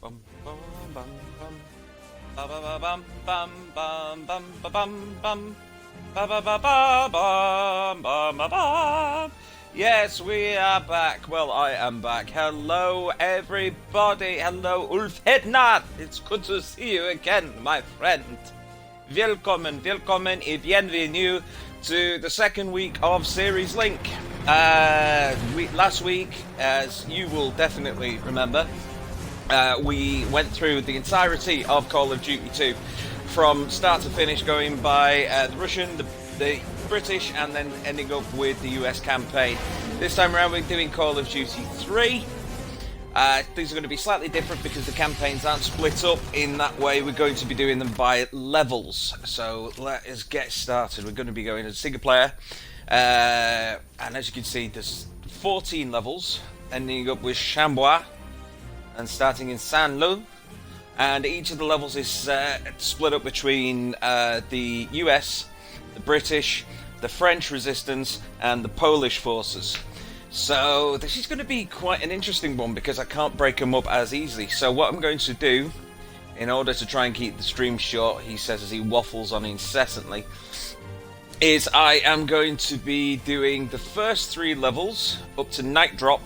Bum bum bum bum. Ba ba ba bum bum bum bum ba bum bum. Ba ba ba ba bum bum ba bum. Yes, we are back. Well, I am back. Hello, everybody. Hello, Ulf Hednat. It's good to see you again, my friend. Willkommen, willkommen et bienvenue to the second week of Series Link. Last week, as you will definitely remember, we went through the entirety of Call of Duty 2 from start to finish, going by the Russian, the British, and then ending up with the US campaign. This time around we're doing Call of Duty 3. These are going to be slightly different because the campaigns aren't split up in that way. We're going to be doing them by levels. So let us get started. We're going to be going as single player. And as you can see, there's 14 levels, ending up with Chambois and starting in Saint-Lô. And each of the levels is split up between the US, the British, the French resistance, and the Polish forces. So this is going to be quite an interesting one because I can't break them up as easily. So what I'm going to do, in order to try and keep the stream short, he says as he waffles on incessantly, is I am going to be doing the first 3 levels up to Night Drop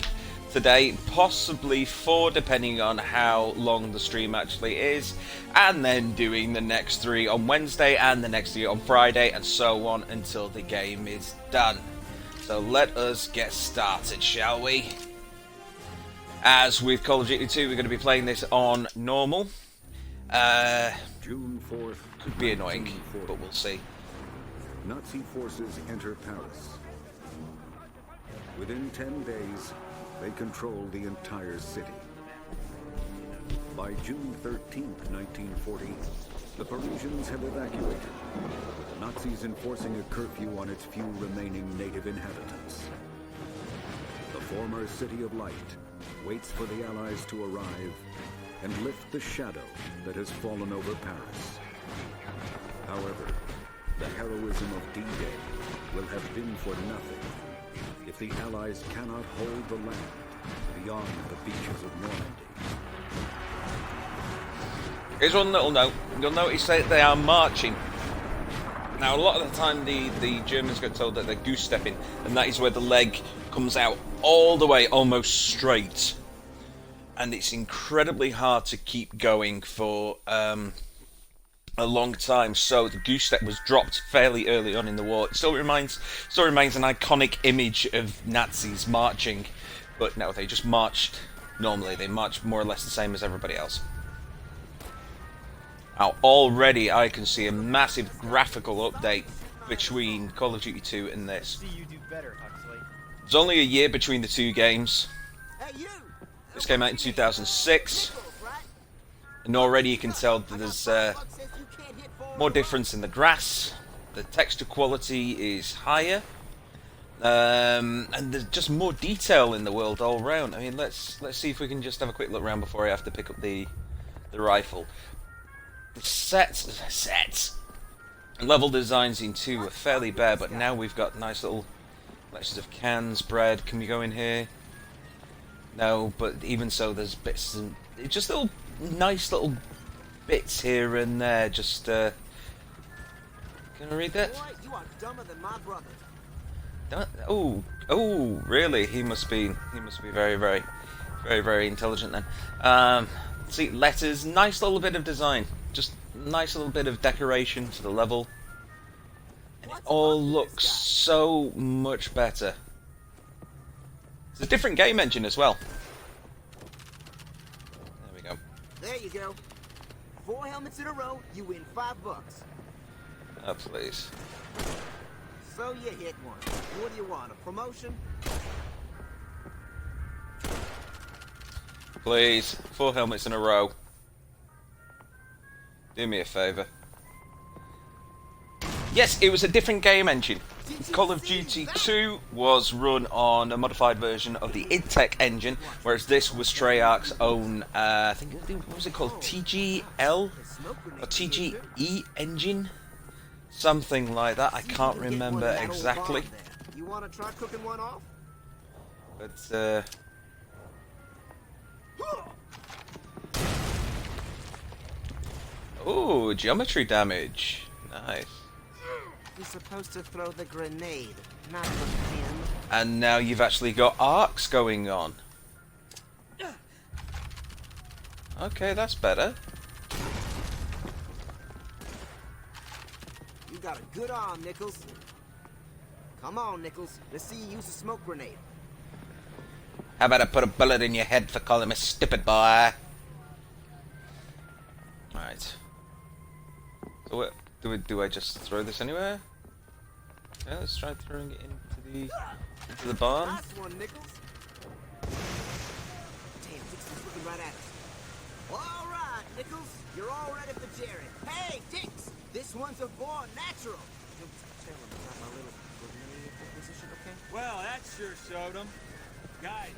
today, possibly 4 depending on how long the stream actually is, and then doing the next 3 on Wednesday and the next 3 on Friday, and so on until the game is done. So let us get started, shall we? As with Call of Duty 2, we're going to be playing this on normal. June 4th, could be annoying, but we'll see. Nazi forces enter Paris. Within 10 days, they control the entire city. By June 13th, 1940, the Parisians have evacuated, with the Nazis enforcing a curfew on its few remaining native inhabitants. The former City of Light waits for the Allies to arrive and lift the shadow that has fallen over Paris. However, the heroism of D-Day will have been for nothing if the Allies cannot hold the land beyond the beaches of Normandy. Here's one little note. You'll notice that they are marching. Now, a lot of the time, the Germans get told that they're goose stepping, and that is where the leg comes out all the way, almost straight. And it's incredibly hard to keep going for a long time. So the goose step was dropped fairly early on in the war. It still remains an iconic image of Nazis marching, but no, they just marched normally. They marched more or less the same as everybody else. Now, already I can see a massive graphical update between Call of Duty 2 and this. There's only a year between the 2 games. This came out in 2006, and already you can tell that there's more difference in the grass. The texture quality is higher, and there's just more detail in the world all round. I mean, let's see if we can just have a quick look around before I have to pick up the rifle. The sets level designs in 2 were fairly bare, but now we've got nice little collections of cans, bread. Can we go in here? No, but even so, there's bits and just nice little bits here and there. Just can I read that? You are dumber than my brother. Oh, really? He must be very, very, very, very intelligent then. See, letters, nice little bit of design. Just nice little bit of decoration for the level. And it all looks so much better. It's a different game engine as well. There we go. There you go. 4 helmets in a row, you win $5. Oh, please. So you hit one. What do you want, a promotion? Please. 4 helmets in a row. Do me a favour. Yes, it was a different game engine. Call of Duty 2 was run on a modified version of the IdTech engine, whereas this was Treyarch's own, I think, what was it called? TGL? Or TGE engine? Something like that. I can't remember exactly. You want to try cooking one off? But, Ooh, geometry damage. Nice. You're supposed to throw the grenade, not the pin. And now you've actually got arcs going on. Okay, that's better. You got a good arm, Nichols. Come on, Nichols. Let's see you use a smoke grenade. How about I put a bullet in your head for calling me stupid, boy? Alright. So what do I just throw this anywhere? Yeah, let's try throwing it into the barn. Nice one, Nichols. Damn, Dixon's looking right at us. All right, Nichols, you're all ready for Jared. Hey, Dix, this one's a born natural. Don't tell him about my little grenade position, okay? Well, that sure showed them. Guys,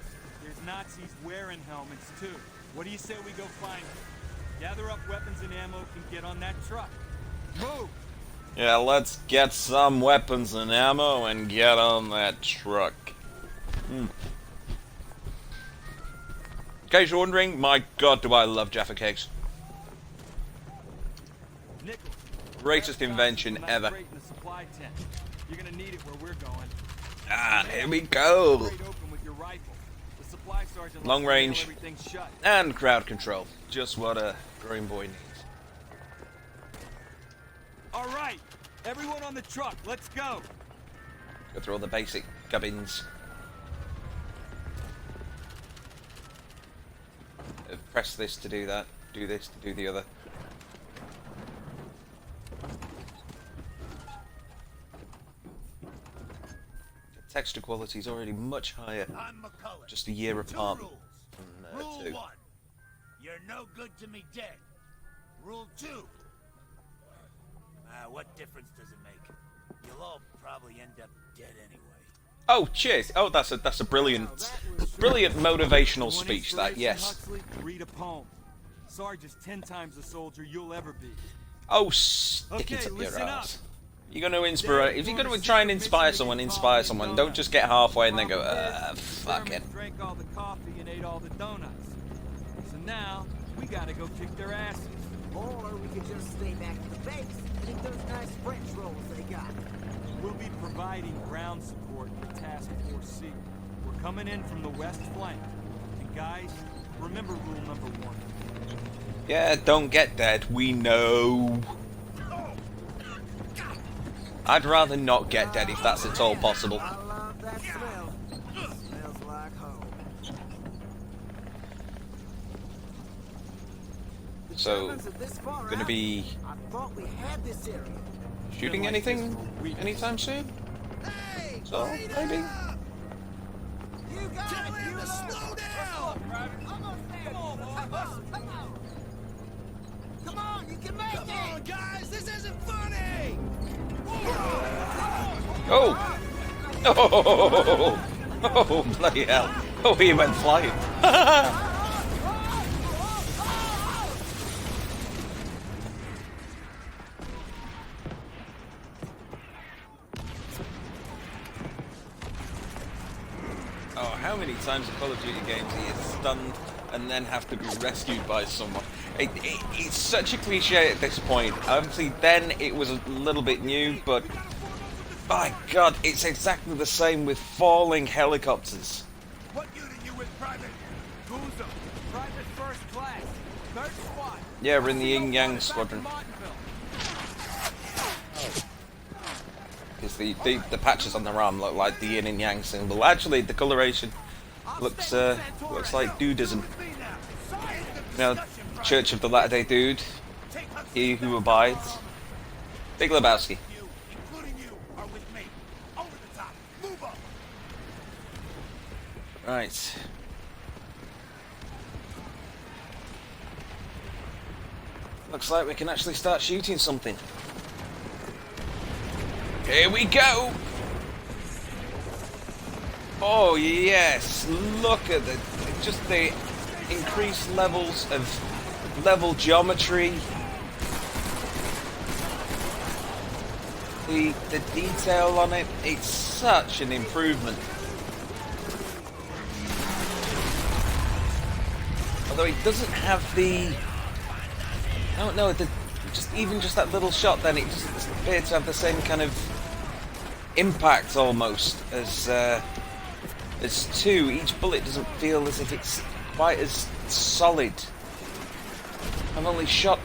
there's Nazis wearing helmets too. What do you say we go find them? Gather up weapons and ammo and get on that truck. Move! Yeah, let's get some weapons and ammo and get on that truck. In case you're wondering, my god, do I love Jaffa cakes. Nichols, Greatest invention ever. crate in the supply tent. You're gonna need it where we're going. Ah, here we go. Crate open with your rifle. The supply sergeant Long lets you range. know everything's shut. And crowd control. Just what a growing boy needs. All right, everyone on the truck, let's go. Go through all the basic gubbins. Press this to do that. Do this to do the other. The texture quality is already much higher. I'm McCullough. Just a year Two apart. rules. from, Rule 2. 1. You're no good to me dead. Rule 2. What difference does it make? You'll all probably end up dead anyway. Oh, cheers! Oh, that's a brilliant motivational Want speech. That inspiration, yes. Huxley? Read a poem. Sarge is 10 times the soldier you'll ever be. Oh, stick Okay, it up your listen up. ass. You're going to inspire. If you're going to try and inspire someone. Don't just get halfway and then go, fuck it. Germans drank all the coffee and ate all the donuts. So now we gotta go kick their asses. Or we could just stay back at the base and eat those nice French rolls they got. We'll be providing ground support for Task Force C. We're coming in from the west flank. And guys, remember rule number 1. Yeah, don't get dead. We know. I'd rather not get dead if that's at all possible. I love that smell. Smells like home. The So, Germans are this far gonna out. be I thought we had this area. shooting anything anytime soon? Hey, So, maybe. You got Tell it. him You to slow down! Almost there. Come on. Come on, you can make Come on, it. guys! This isn't funny! Oh! Oh! Oh, bloody hell. Oh, he went flying. Oh, how many times in Call of Duty games he is stunned and then have to be rescued by someone? It's such a cliche at this point. Obviously, then it was a little bit new, but my God, it's exactly the same with falling helicopters. What unit you with, Private? Guzo, private first class, 3rd squad. Yeah, we're in the Yin Yang squadron. Because the patches on their arm look like the Yin and Yang symbol. Actually, the coloration looks like dudism. You know, Church of the Latter-day Dude, he who abides. Big Lebowski. You, including you, are with me. Over the top. Move up. Right. Looks like we can actually start shooting something. Here we go! Oh yes, look at the increased levels of level geometry. The detail on it, it's such an improvement. Although it doesn't have the... I don't know, just that little shot, then it just appeared to have the same kind of impact almost as 2. Each bullet doesn't feel as if it's quite as solid. I've only shot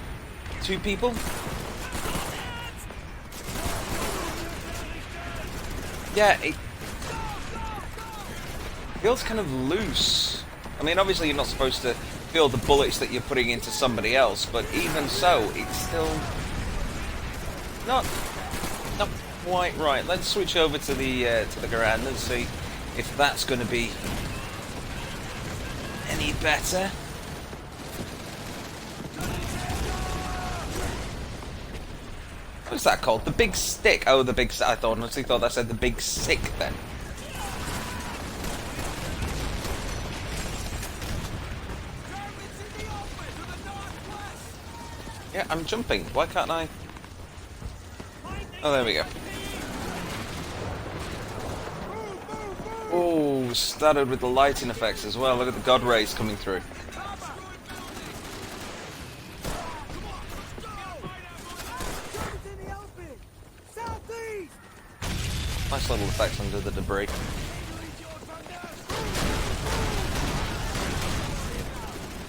2 people. Yeah, it feels kind of loose. I mean, obviously you're not supposed to feel the bullets that you're putting into somebody else, but even so, it's still not quite right. Let's switch over to the Garand and see if that's going to be any better. What's that called? The big stick. Oh, the big. I honestly thought that said the big sick then. Yeah, I'm jumping. Why can't I? Oh, there we go. Oh, started with the lighting effects as well. Look at the God rays coming through. Nice little effects under the debris.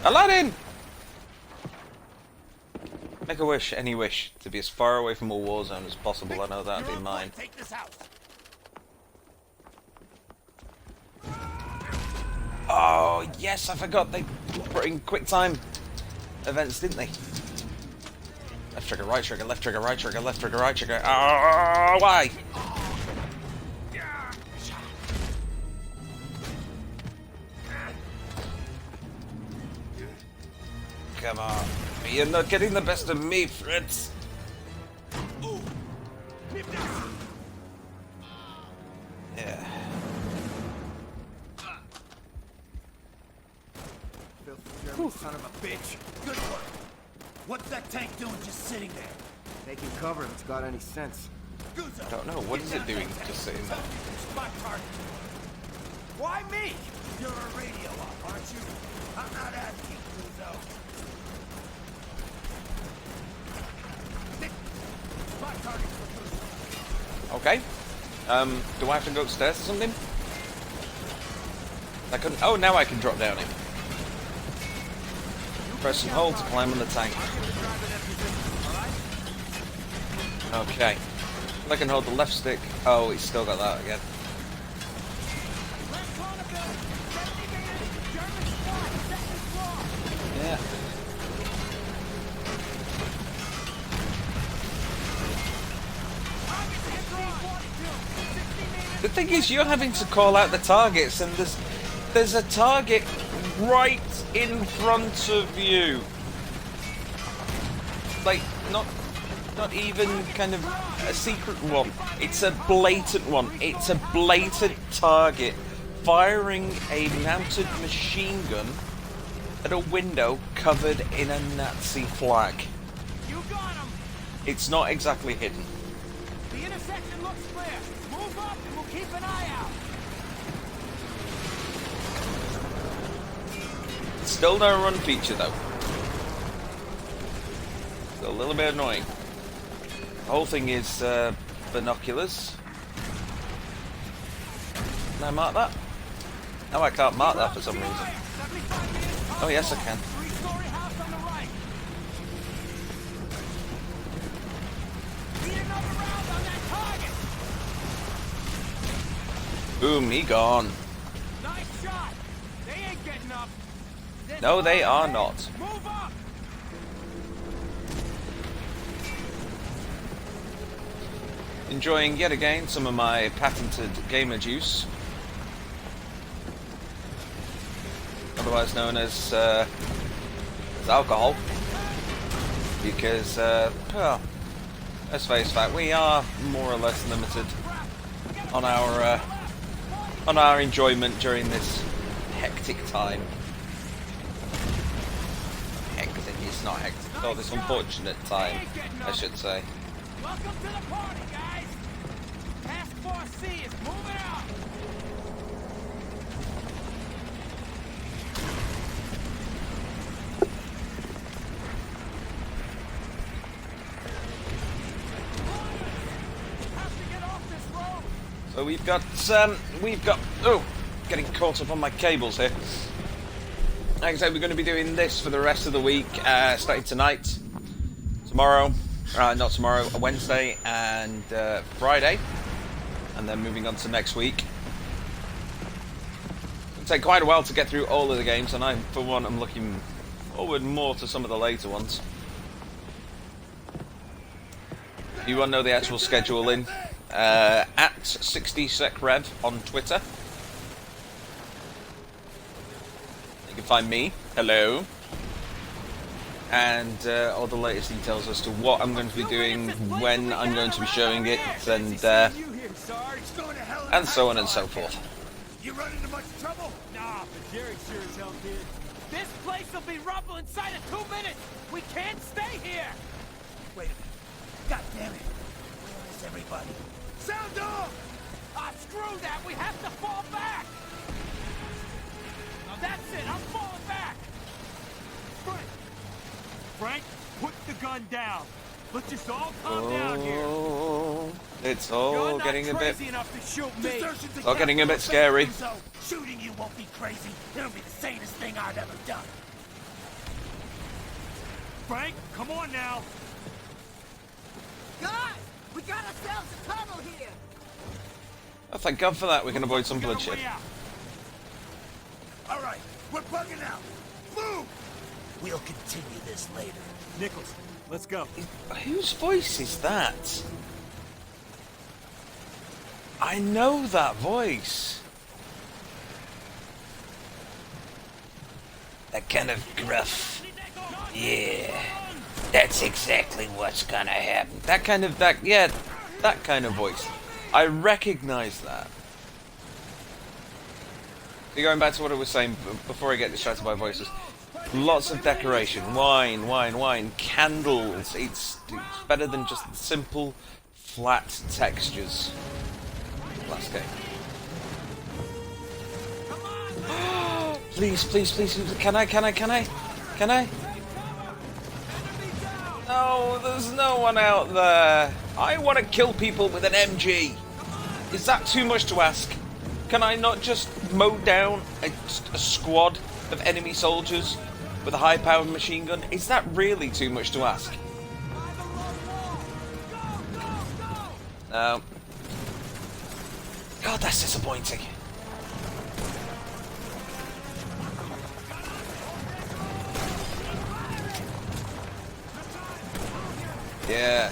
Aladdin! Make a wish, any wish, to be as far away from a war zone as possible. I know that'd be mine. Take this out. Oh, yes, I forgot they put in quick time events, didn't they? Left trigger, right trigger, left trigger, right trigger, left trigger, right trigger. Oh, why? Come on. You're not getting the best of me, Fritz. Yeah. Son of a bitch. Good work. What's that tank doing just sitting there? Taking cover if it's got any sense. Guzzo, I don't know. What is it doing just sitting there? Spot target. Why me? You're a radio op, aren't you? I'm not asking, Guzzo. Spot target for Guzzo. Okay. Do I have to go upstairs or something? I couldn't. Oh, now I can drop down it. Press and hold to climb on the tank. Okay. I can hold the left stick. Oh, he's still got that again. Yeah. The thing is, you're having to call out the targets, and there's a target right in front of you. Like, not even kind of a secret one. It's a blatant one. It's a blatant target firing a mounted machine gun at a window covered in a Nazi flag. You got him. It's not exactly hidden. The intersection looks clear. Move up and we'll keep an eye out. Still no run feature though. Still a little bit annoying. The whole thing is binoculars. Can I mark that? No, I can't mark that for some reason. Oh yes, I can. Three-story house on the right. Need another round on that target. Boom, he gone. Nice shot. They ain't getting up. No, they are not. Move up. Enjoying yet again some of my patented gamer juice, otherwise known as alcohol, because well, let's face fact, we are more or less limited on our enjoyment during this hectic time. Hectic, it's not hectic. Oh, this unfortunate time, I should say. Welcome to the party, guys. Task Force C is moving out. But we've got oh, getting caught up on my cables here. Like I said, we're going to be doing this for the rest of the week, starting tonight, tomorrow, not tomorrow, Wednesday and Friday, and then moving on to next week. It'll take quite a while to get through all of the games, and for one, I'm looking forward more to some of the later ones. If you want to know the actual scheduling, at 60secrev on Twitter. You can find me, hello, and all the latest details as to what I'm going to be doing, when I'm going to be showing it, and so on and so forth. You run into much trouble? Nah, but Jerry sure as hell did. This place will be rubble inside of 2 minutes! We can't stay here! Wait a minute. God damn it. Where is everybody? Sound off! Ah, screw that! We have to fall back! Now that's it! I'm falling back! Frank, put the gun down. Let's just all calm down here. Oh, it's all You're not getting a bit, crazy enough to shoot me! Desertion's all getting a bit scary. So shooting you won't be crazy. It'll be the sanest thing I've ever done. Frank, come on now. Guys! We got ourselves a tunnel here! Oh, thank God for that. We can avoid some We got a bloodshed. way out. All right, we're bugging out. Move! We'll continue this later. Nichols, let's go. Whose voice is that? I know that voice. That kind of gruff. Yeah, that's exactly what's gonna happen. That kind of voice. I recognize that. So going back to what I was saying before I get distracted by voices. Lots of decoration, wine, candles. It's better than just simple, flat textures. Last game. Please, can I? No, there's no one out there. I want to kill people with an MG. Is that too much to ask? Can I not just mow down a squad of enemy soldiers with a high-powered machine gun? Is that really too much to ask? No. God, that's disappointing. Yeah.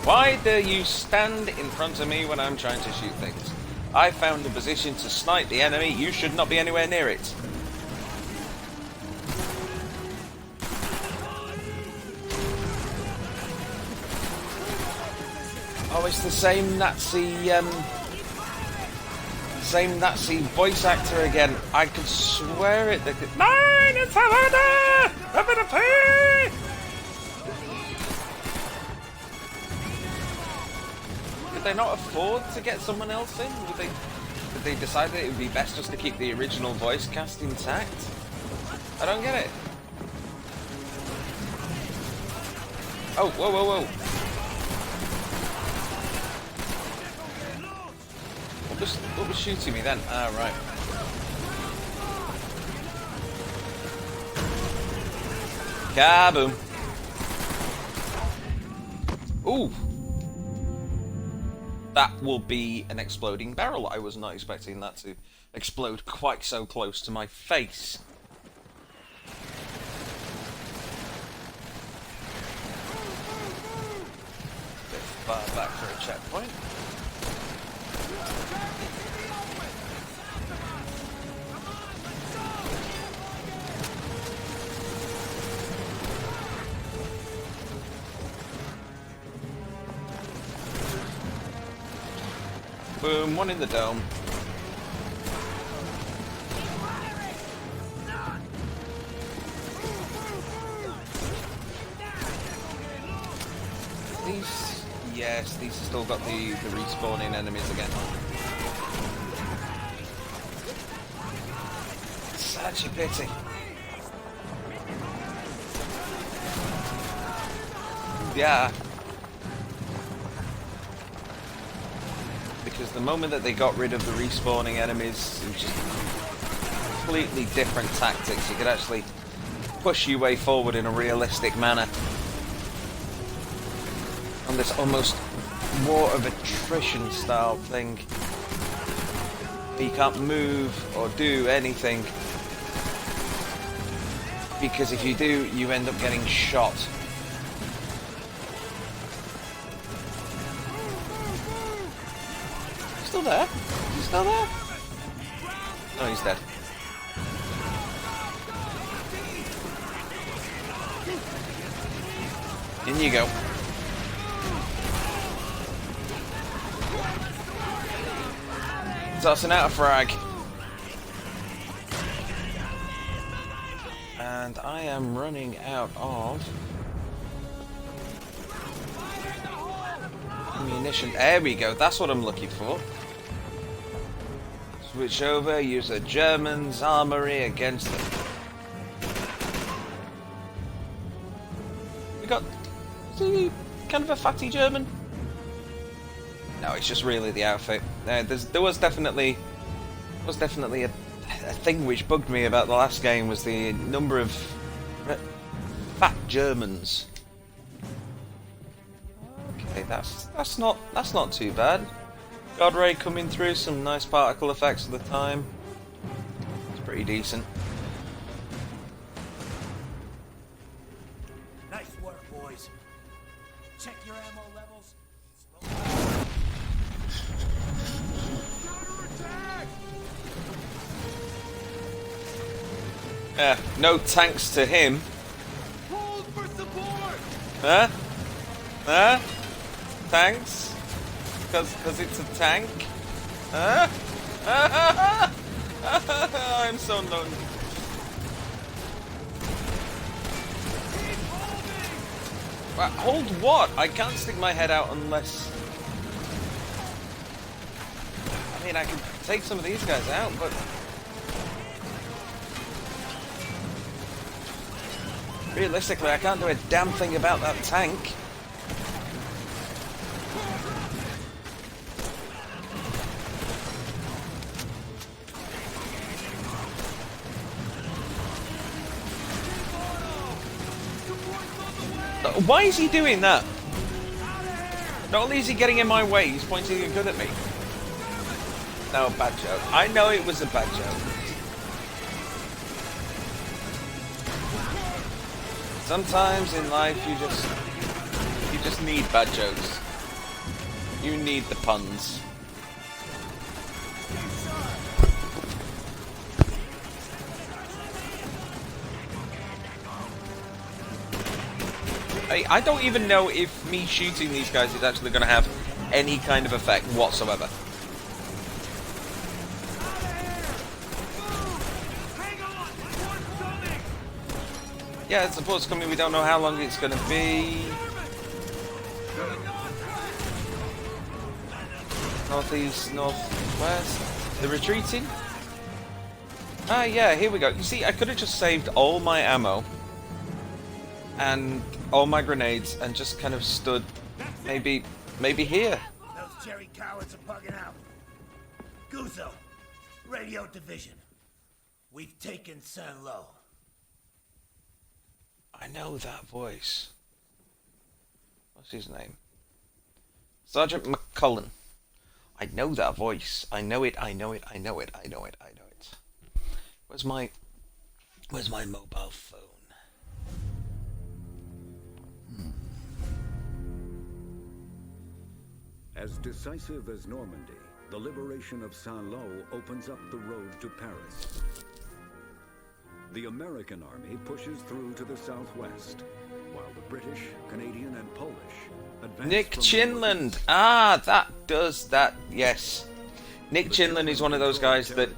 Why do you stand in front of me when I'm trying to shoot things? I found a position to snipe the enemy. You should not be anywhere near it. Oh, it's the same Nazi voice actor again. I could swear it. Mine, it's Havana! Could they not afford to get someone else in? Did they decide that it would be best just to keep the original voice cast intact? I don't get it. Oh, whoa. What was shooting me then? Ah, right. Kaboom. Ooh. That will be an exploding barrel. I was not expecting that to explode quite so close to my face. Bit far back for a checkpoint. Boom, one in the dome. These have still got the respawning enemies again. Such a pity. Yeah. because the moment that they got rid of the respawning enemies, it was just completely different tactics. You could actually push your way forward in a realistic manner on this almost war of attrition style thing. You can't move or do anything, because if you do, you end up getting shot. Still there? He's still there? Oh, he's dead. In you go. Tossing out a frag. And I am running out of ammunition. There we go, that's what I'm looking for. Switch over, use a German's armory against them. We got... is he kind of a fatty German? No, it's just really the outfit. There was definitely a thing which bugged me about the last game, was the number of fat Germans. Okay, that's not too bad. God Ray coming through, some nice particle effects at the time. It's pretty decent. Nice work, boys. Check your ammo levels. Yeah, no tanks to him. Hold for support! Huh? Huh? Tanks? Because it's a tank? Huh? I'm so lonely. Hold what? I can't stick my head out unless... I mean, I can take some of these guys out, but... realistically, I can't do a damn thing about that tank. Why is he doing that? Not only is he getting in my way, he's pointing a gun at me. No, bad joke. I know it was a bad joke. Sometimes in life you just need bad jokes. You need the puns. I don't even know if me shooting these guys is actually going to have any kind of effect whatsoever. Yeah, it's support's coming. We don't know how long it's going to be. Northeast, northwest. They're retreating. Ah, yeah, here we go. You see, I could have just saved all my ammo and all my grenades and just kind of stood maybe here. Those Jerry cowards are bugging out. Guzzo, radio division. We've taken Saint-Lô. I know that voice. What's his name? Sergeant McCullen. I know that voice. I know it. Where's my mobile phone? As decisive as Normandy, the liberation of Saint-Lô opens up the road to Paris. The American army pushes through to the southwest, while the British, Canadian, and Polish advance. Nick from Chinland. Ah, that does that. Yes, Nick Chinland is one of those guys that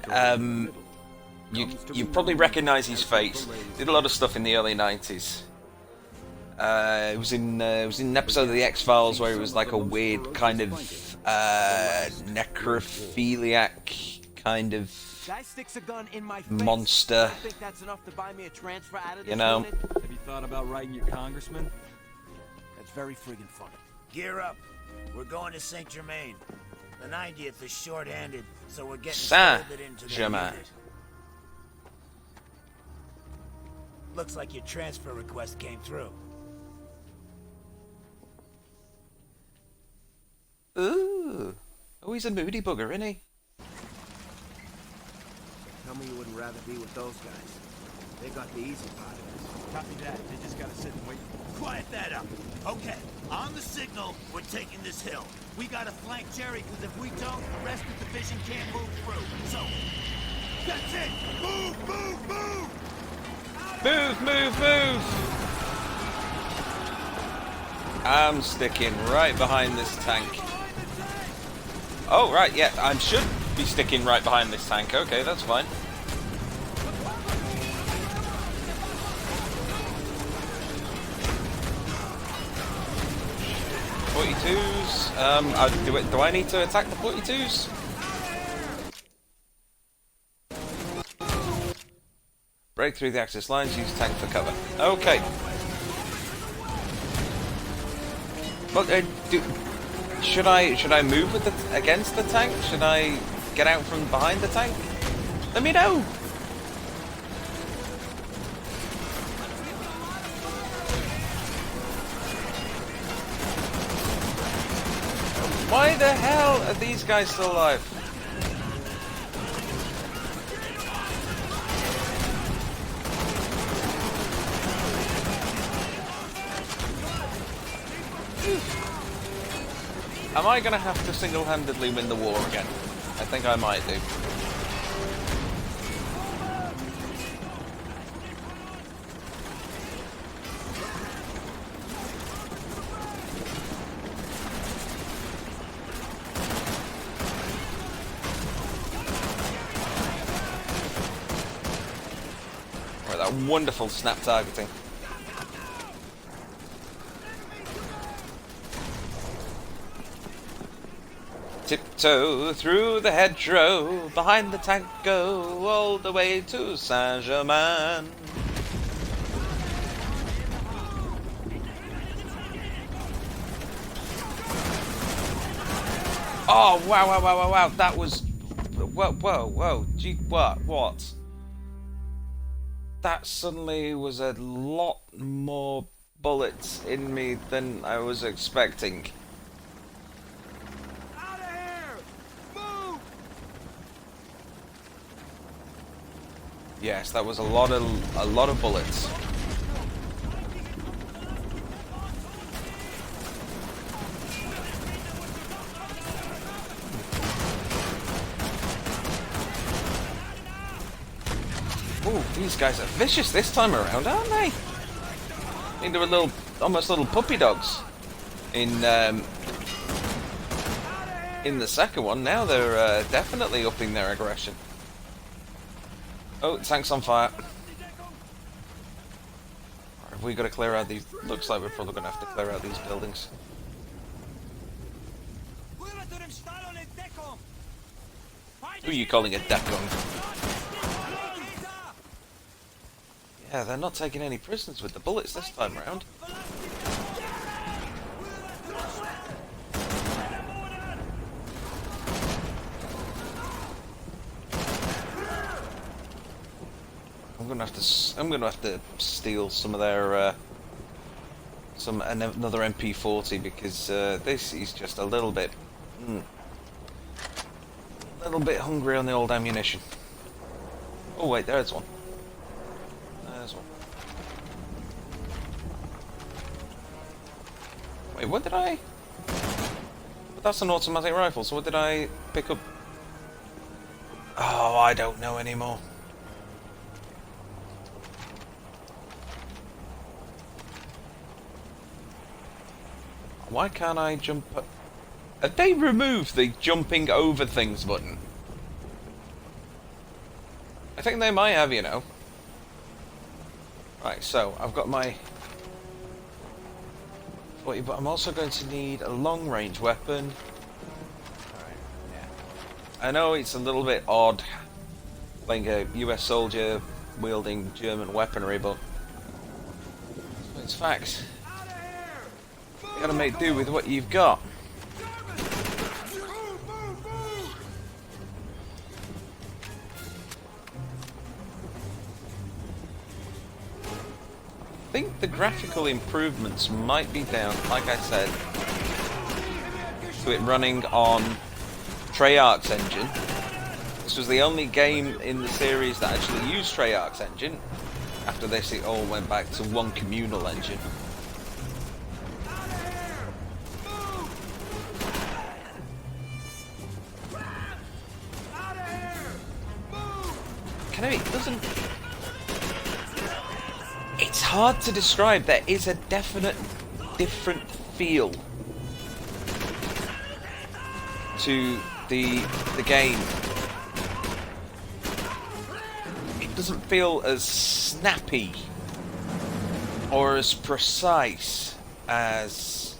you probably recognise his face. Did a lot of stuff in the early 90s. It was in an episode of the X-Files where he was like a weird kind of necrophiliac kind of Guy sticks a gun in my face. monster. I think that's enough to buy me a transfer out of this You know. unit. Have you thought about writing your congressman? That's very friggin' funny. Gear up. We're going to Saint Germain. The 90th is short-handed, so we're getting Saint folded into the Germain. unit. Looks like your transfer request came through. Ooh. Oh, he's a moody bugger, isn't he? Tell me you wouldn't rather be with those guys. They got the easy part of this. Copy that. They just gotta sit and wait. Quiet that up. Okay, on the signal, we're taking this hill. We gotta flank Jerry, because if we don't, the rest of the division can't move through. So, that's it! Move, move, move! Move, move, move! I'm sticking right behind this tank. Oh, right, yeah, I should be sticking right behind this tank. Okay, that's fine. .42s. Do I need to attack the 42s? Break through the Axis lines. Use tank for cover. Okay. But should I move with against the tank? Should I get out from behind the tank? Let me know. Why the hell are these guys still alive? Am I gonna have to single-handedly win the war again? I think I might do. Right, that wonderful snap targeting. Tiptoe through the hedgerow, behind the tank go, all the way to Saint Germain. Oh, wow, wow, wow, wow, wow, that was... Whoa, whoa, whoa, gee, what? That suddenly was a lot more bullets in me than I was expecting. Yes, that was a lot of bullets. Ooh, these guys are vicious this time around, aren't they? I mean, they were almost little puppy dogs in the second one. Now they're definitely upping their aggression. Oh, the tank's on fire. Have we got to clear out these? Looks like we're probably going to have to clear out these buildings. Who are you calling a decon? Yeah, they're not taking any prisoners with the bullets this time round. I'm gonna have to steal some of their another MP40 because this is just a little bit hungry on the old ammunition. Oh wait, there's one. There's one. Wait, what did I? But that's an automatic rifle. So what did I pick up? Oh, I don't know anymore. Why can't I jump? Have they removed the jumping over things button? I think they might have, you know. Right, so I've got my... But I'm also going to need a long-range weapon. Alright, yeah. I know it's a little bit odd playing a US soldier wielding German weaponry, but it's facts. You gotta make do with what you've got. think the graphical improvements might be down, like I said, to it running on Treyarch's engine. This was the only game in the series that actually used Treyarch's engine. After this, it all went back to one communal engine. It doesn't... It's hard to describe. There is a definite different feel to the game. It doesn't feel as snappy or as precise as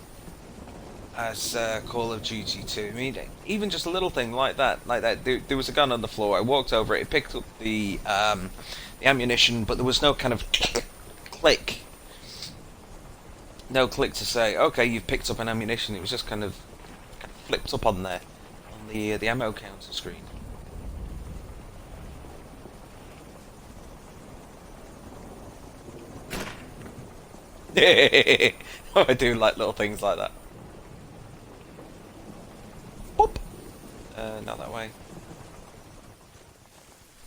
Call of Duty 2. I mean, even just a little thing like that. There was a gun on the floor. I walked over it. It picked up the ammunition, but there was no kind of click. No click to say, okay, you've picked up an ammunition. It was just kind of flipped up on there on the ammo counter screen. I do like little things like that. Boop. Not that way.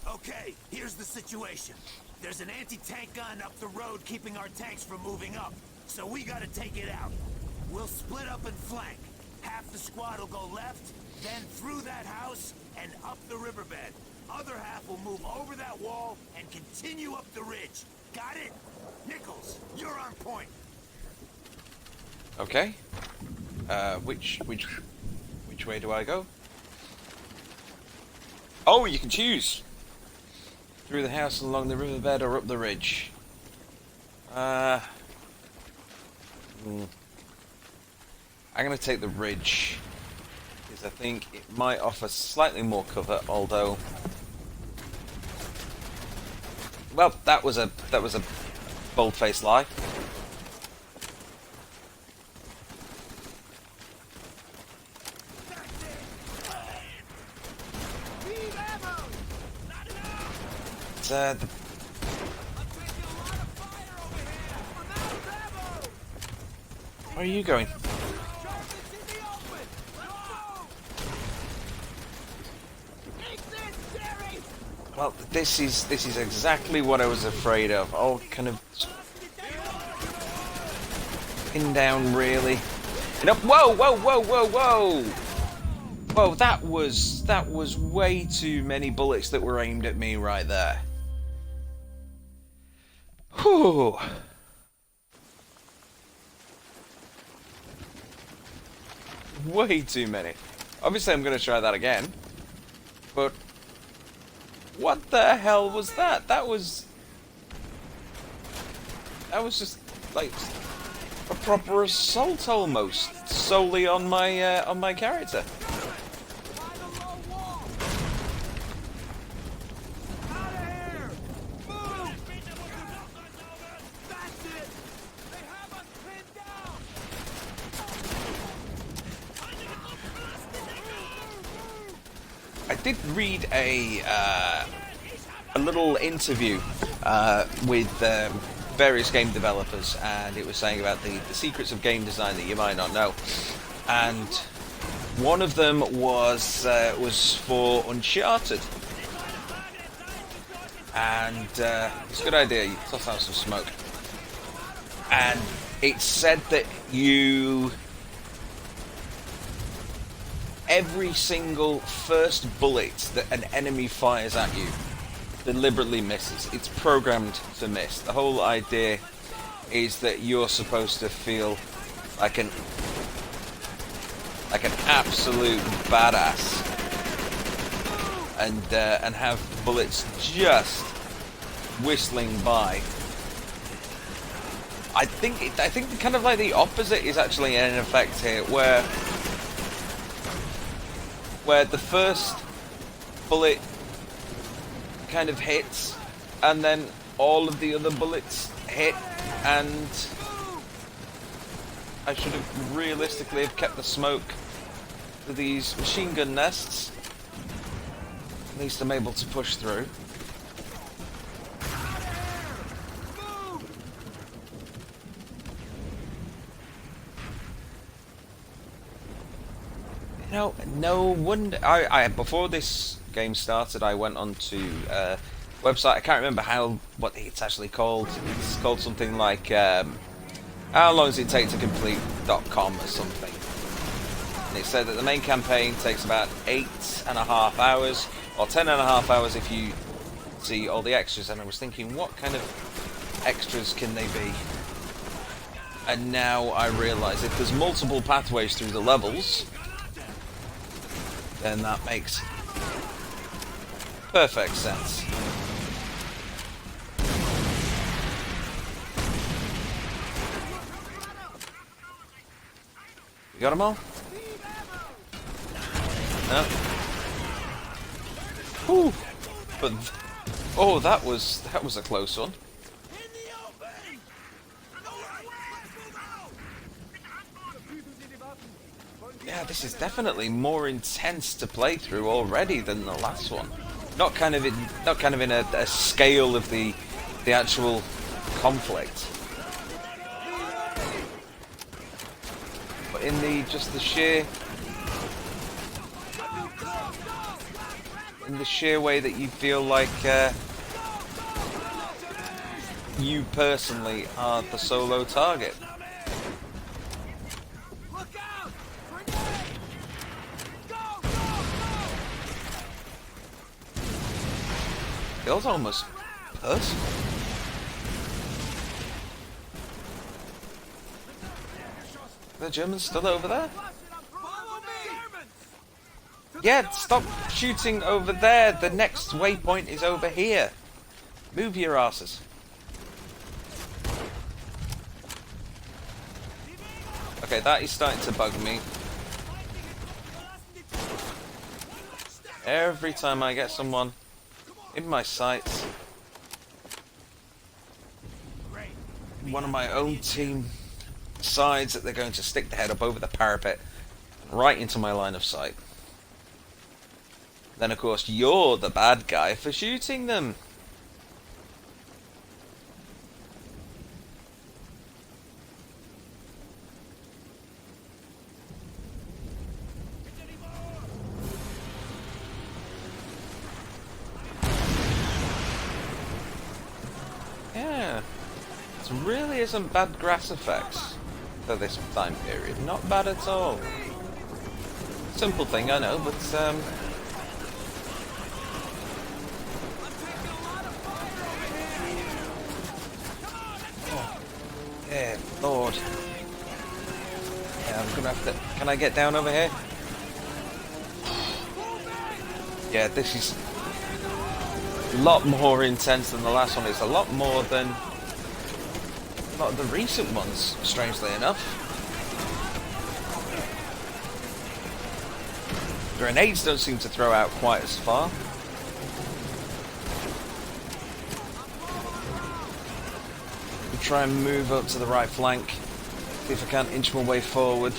Okay, here's the situation. There's an anti-tank gun up the road keeping our tanks from moving up, so we gotta take it out. We'll split up and flank. Half the squad will go left, then through that house and up the riverbed. Other half will move over that wall and continue up the ridge. Got it? Nichols, you're on point. Okay. Which way do I go? Oh, you can choose. Through the house and along the riverbed or up the ridge. I'm going to take the ridge because I think it might offer slightly more cover, although... Well, that was a bold-faced lie. Where are you going? Well, this is exactly what I was afraid of. All kind of pinned down, really. And up. Whoa, whoa, whoa, whoa, whoa! Whoa, that was way too many bullets that were aimed at me right there. Whew. Way too many. Obviously, I'm going to try that again. But what the hell was that? That was just like a proper assault almost, solely on my character. I did read a little interview with various game developers, and it was saying about the secrets of game design that you might not know. And one of them was for Uncharted, and it's a good idea. You toss out some smoke, and it said that every single first bullet that an enemy fires at you deliberately misses. It's programmed to miss. The whole idea is that you're supposed to feel like an absolute badass and have bullets just whistling by. I think kind of like the opposite is actually in effect here, where the first bullet kind of hits, and then all of the other bullets hit, and I should have realistically have kept the smoke to these machine gun nests. At least I'm able to push through. No wonder. I before this game started, I went onto a website. I can't remember what it's actually called. It's called something like how long does it take to complete.com or something. And it said that the main campaign takes about 8.5 hours, or 10.5 hours if you see all the extras. And I was thinking, what kind of extras can they be? And now I realise if there's multiple pathways through the levels, then that makes perfect sense. You got them all? No? Whew. But oh, that was a close one. Yeah, this is definitely more intense to play through already than the last one. Not kind of in a scale of the actual conflict, but in the sheer way that you feel like you personally are the solo target. Feels almost personal. The Germans still over there? Yeah, stop shooting over there. The next waypoint is over here. Move your asses. Okay, that is starting to bug me. Every time I get someone in my sights, one of my own team decides that they're going to stick their head up over the parapet right into my line of sight. Then of course you're the bad guy for shooting them. Yeah, it really isn't bad grass effects for this time period. Not bad at all. Simple thing, I know, but oh, yeah, Lord. Yeah, I'm gonna have to. Can I get down over here? Yeah, this is a lot more intense than the last one. It's a lot more than a lot of the recent ones, strangely enough. Grenades don't seem to throw out quite as far. I'll try and move up to the right flank, see if I can inch my way forward.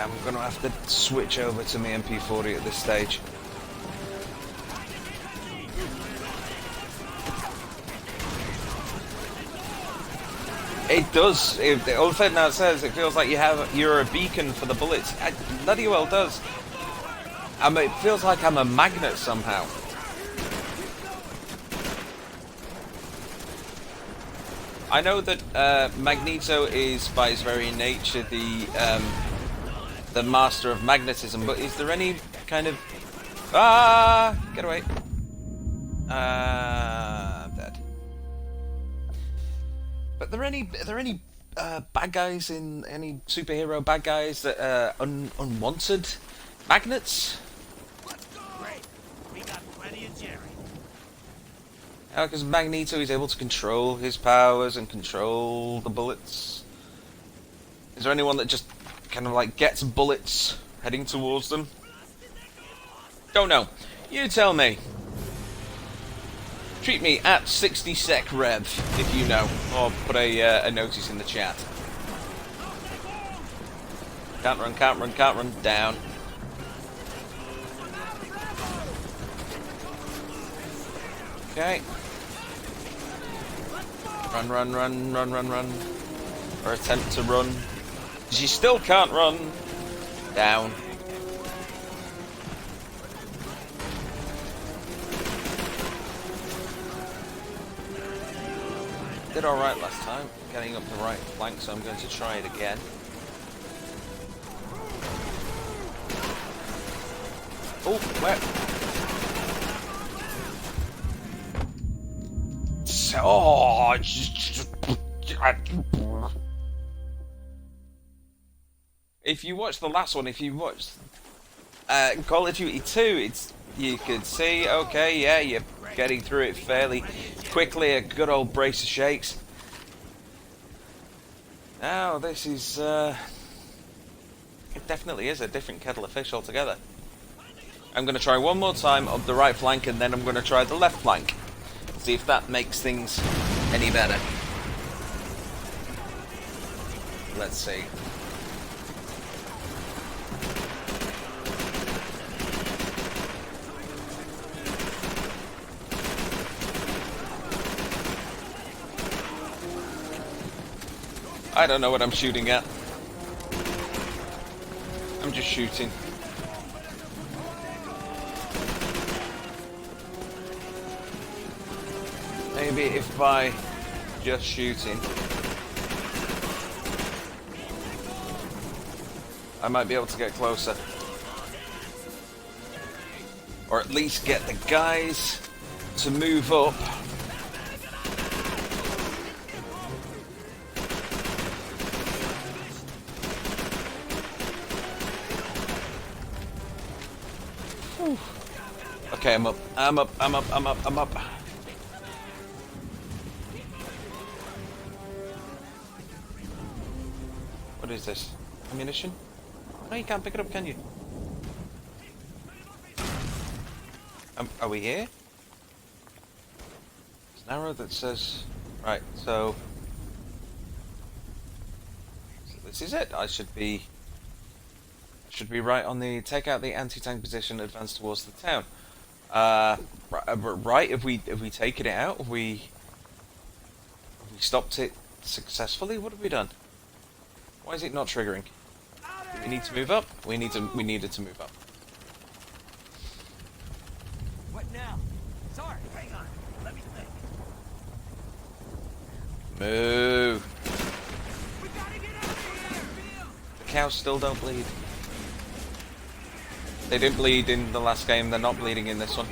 I'm gonna have to switch over to my MP40 at this stage. It does. All Fed now says it feels like you're a beacon for the bullets. It bloody well does. It feels like I'm a magnet somehow. I know that Magneto is, by his very nature, the master of magnetism, but is there any kind of get away. I'm dead. But are there any bad guys in any superhero bad guys that are unwanted magnets? Great. We got plenty of Jerry. Because Magneto is able to control his powers and control the bullets. Is there anyone that just kind of like gets bullets heading towards them? Don't know. You tell me. Treat me at 60 sec rev if you know, or put a notice in the chat. Can't run, can't run, can't run. Down. Okay. Run, run, run, run, run, run. or attempt to run. Because you still can't run down. Did alright last time, getting up the right flank, so I'm going to try it again. Oh, where? Oh, if you watch the last one, if you watched Call of Duty 2, you could see, okay, yeah, you're getting through it fairly quickly, a good old brace of shakes. Now this is, it definitely is a different kettle of fish altogether. I'm going to try one more time up the right flank, and then I'm going to try the left flank. See if that makes things any better. Let's see. I don't know what I'm shooting at. I'm just shooting. Maybe if by just shooting, I might be able to get closer. Or at least get the guys to move up. Whew. Okay, I'm up. I'm up. I'm up. I'm up. I'm up. What is this? Ammunition? No, you can't pick it up, can you? Are we here? There's an arrow that says... Right, so this is it. I should be right on the... Take out the anti-tank position, advance towards the town. Right, if we taken it out, have we stopped it successfully? What have we done? Why is it not triggering? Do we need to move up? We needed to move up. What now? Sorry, hang on. Let me think. Move. We gotta get out of here! The cows still don't bleed. They didn't bleed in the last game, they're not bleeding in this one.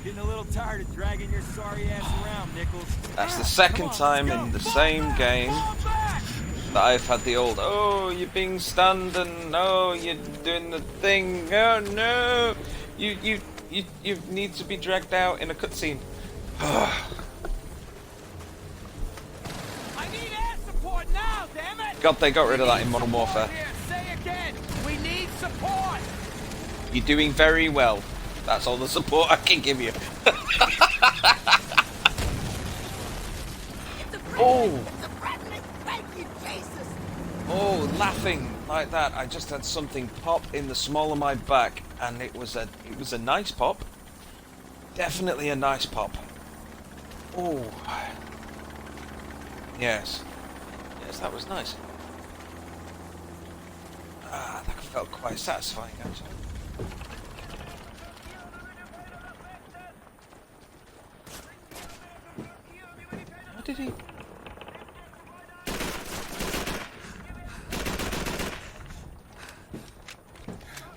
Getting a little tired of dragging your sorry ass around, Nichols. That's the second time in the same game that I've had the old, oh, you're being stunned, and oh, you're doing the thing, oh no, you need to be dragged out in a cutscene. I need air support now, damn it! God, they got rid of that in Modern Warfare. Say again, we need support! You're doing very well. That's all the support I can give you. Oh! Oh, laughing like that. I just had something pop in the small of my back, and it was a nice pop. Definitely a nice pop. Oh. Yes. Yes, that was nice. Ah, that felt quite satisfying, actually. How did he...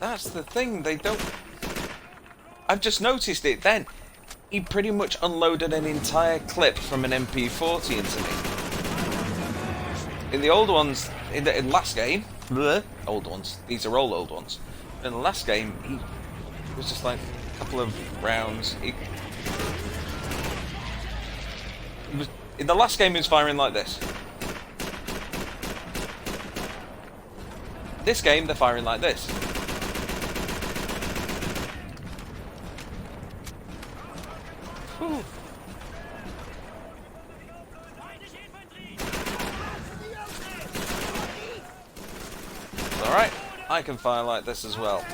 That's the thing, they don't... I've just noticed it then. He pretty much unloaded an entire clip from an MP40 into me. In the old ones, in last game, old ones, these are all old ones. In the last game, he was just like a couple of rounds. In the last game, he was firing like this. This game, they're firing like this. Whew. Alright, I can fire like this as well.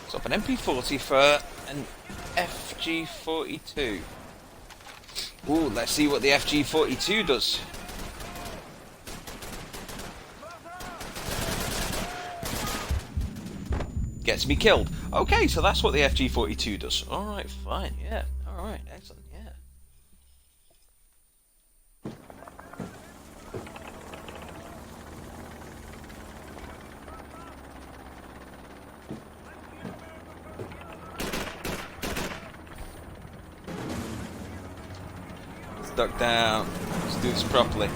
Swap an MP40 for an FG42. Ooh, let's see what the FG42 does. Gets me killed. Okay, so that's what the FG42 does. Alright, fine, yeah. Alright, excellent, yeah. Let's duck down. Let's do this properly.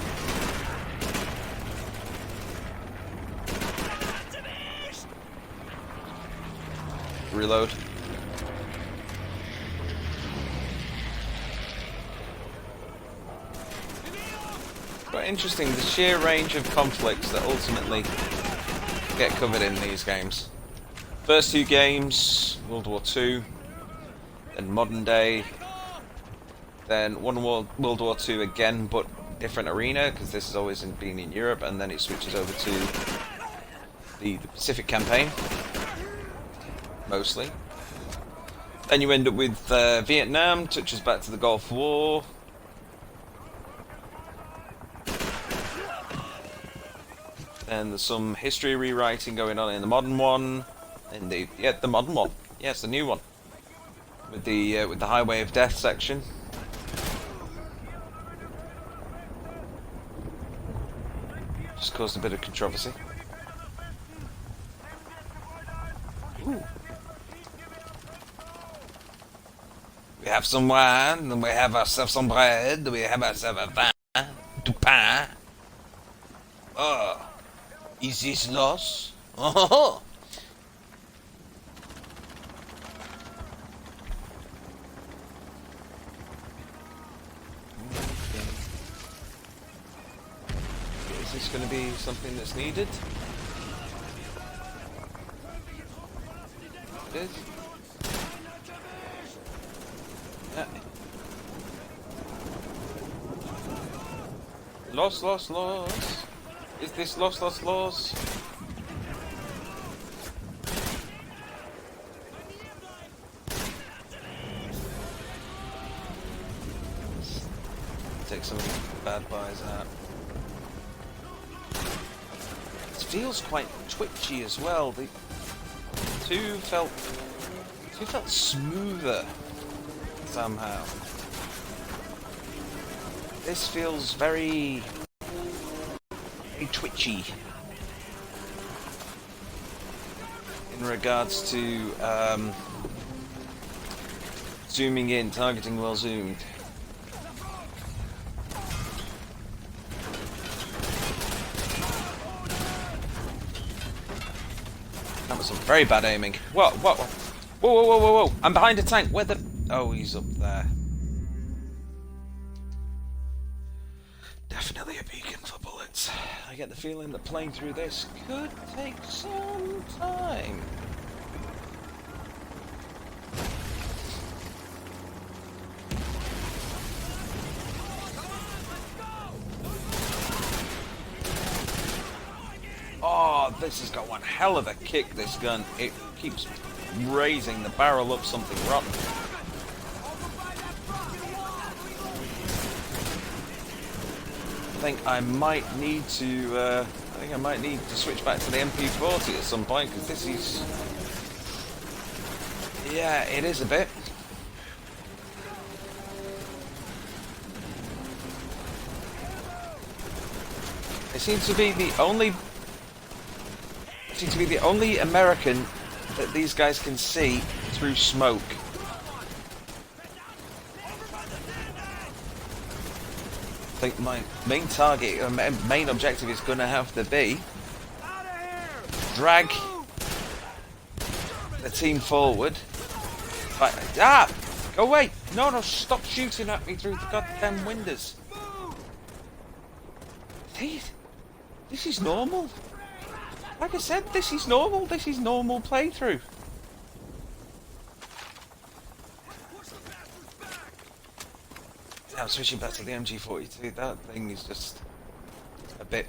Reload. Quite interesting, the sheer range of conflicts that ultimately get covered in these games. First two games, World War II, then modern day, then World War II again, but different arena, because this has always been in Europe, and then it switches over to the Pacific campaign. Mostly. Then you end up with Vietnam, touches back to the Gulf War. And there's some history rewriting going on in the modern one. In the modern one. Yes, the new one. With the Highway of Death section. Just caused a bit of controversy. Ooh. We have some wine, and we have ourselves some bread, we have ourselves a vin, du pain. Oh, is this loss? Oh! Is this going to be something that's needed? It is. Yeah. Loss. Is this loss? Take some bad buys out. It feels quite twitchy as well. The two felt smoother somehow. This feels very twitchy in regards to zooming in, targeting well zoomed. That was some very bad aiming. Whoa! I'm behind a tank. Where the? Oh, he's up there. Definitely a beacon for bullets. I get the feeling that playing through this could take some time. Oh, this has got one hell of a kick, this gun. It keeps raising the barrel up something rotten. I think I might need to switch back to the MP40 at some point, because this is... Yeah, it is a bit. It seems to be the only American that these guys can see through smoke. I think my main target, main objective is going to have to be drag the team forward. Go away! No, stop shooting at me through the goddamn windows. This is normal. Like I said, this is normal. This is normal playthrough. I'm switching back to the MG42. That thing is just a bit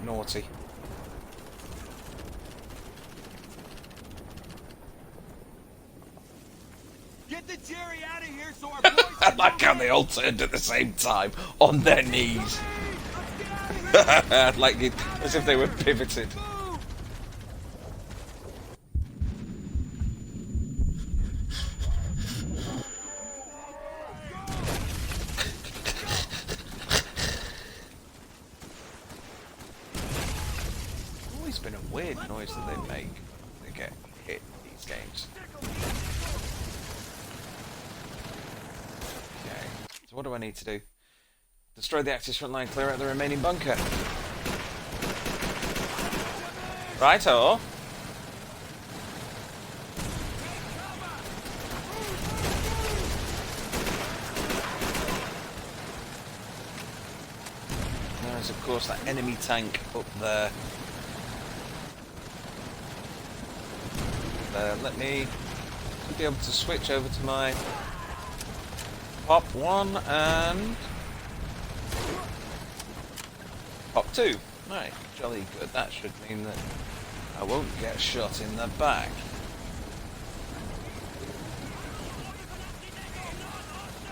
naughty. Get the Jerry out of here so our boys I can like how they all turned at the same time on their knees. Like it, as if they were pivoted. Always been a weird noise that they make when they get hit in these games. Okay, so what do I need to do? Destroy the Axis front line, clear out the remaining bunker. Righto. There's of course that enemy tank up there. Let me be able to switch over to my Pop 1 and Pop 2. Right, jolly good. That should mean that I won't get shot in the back.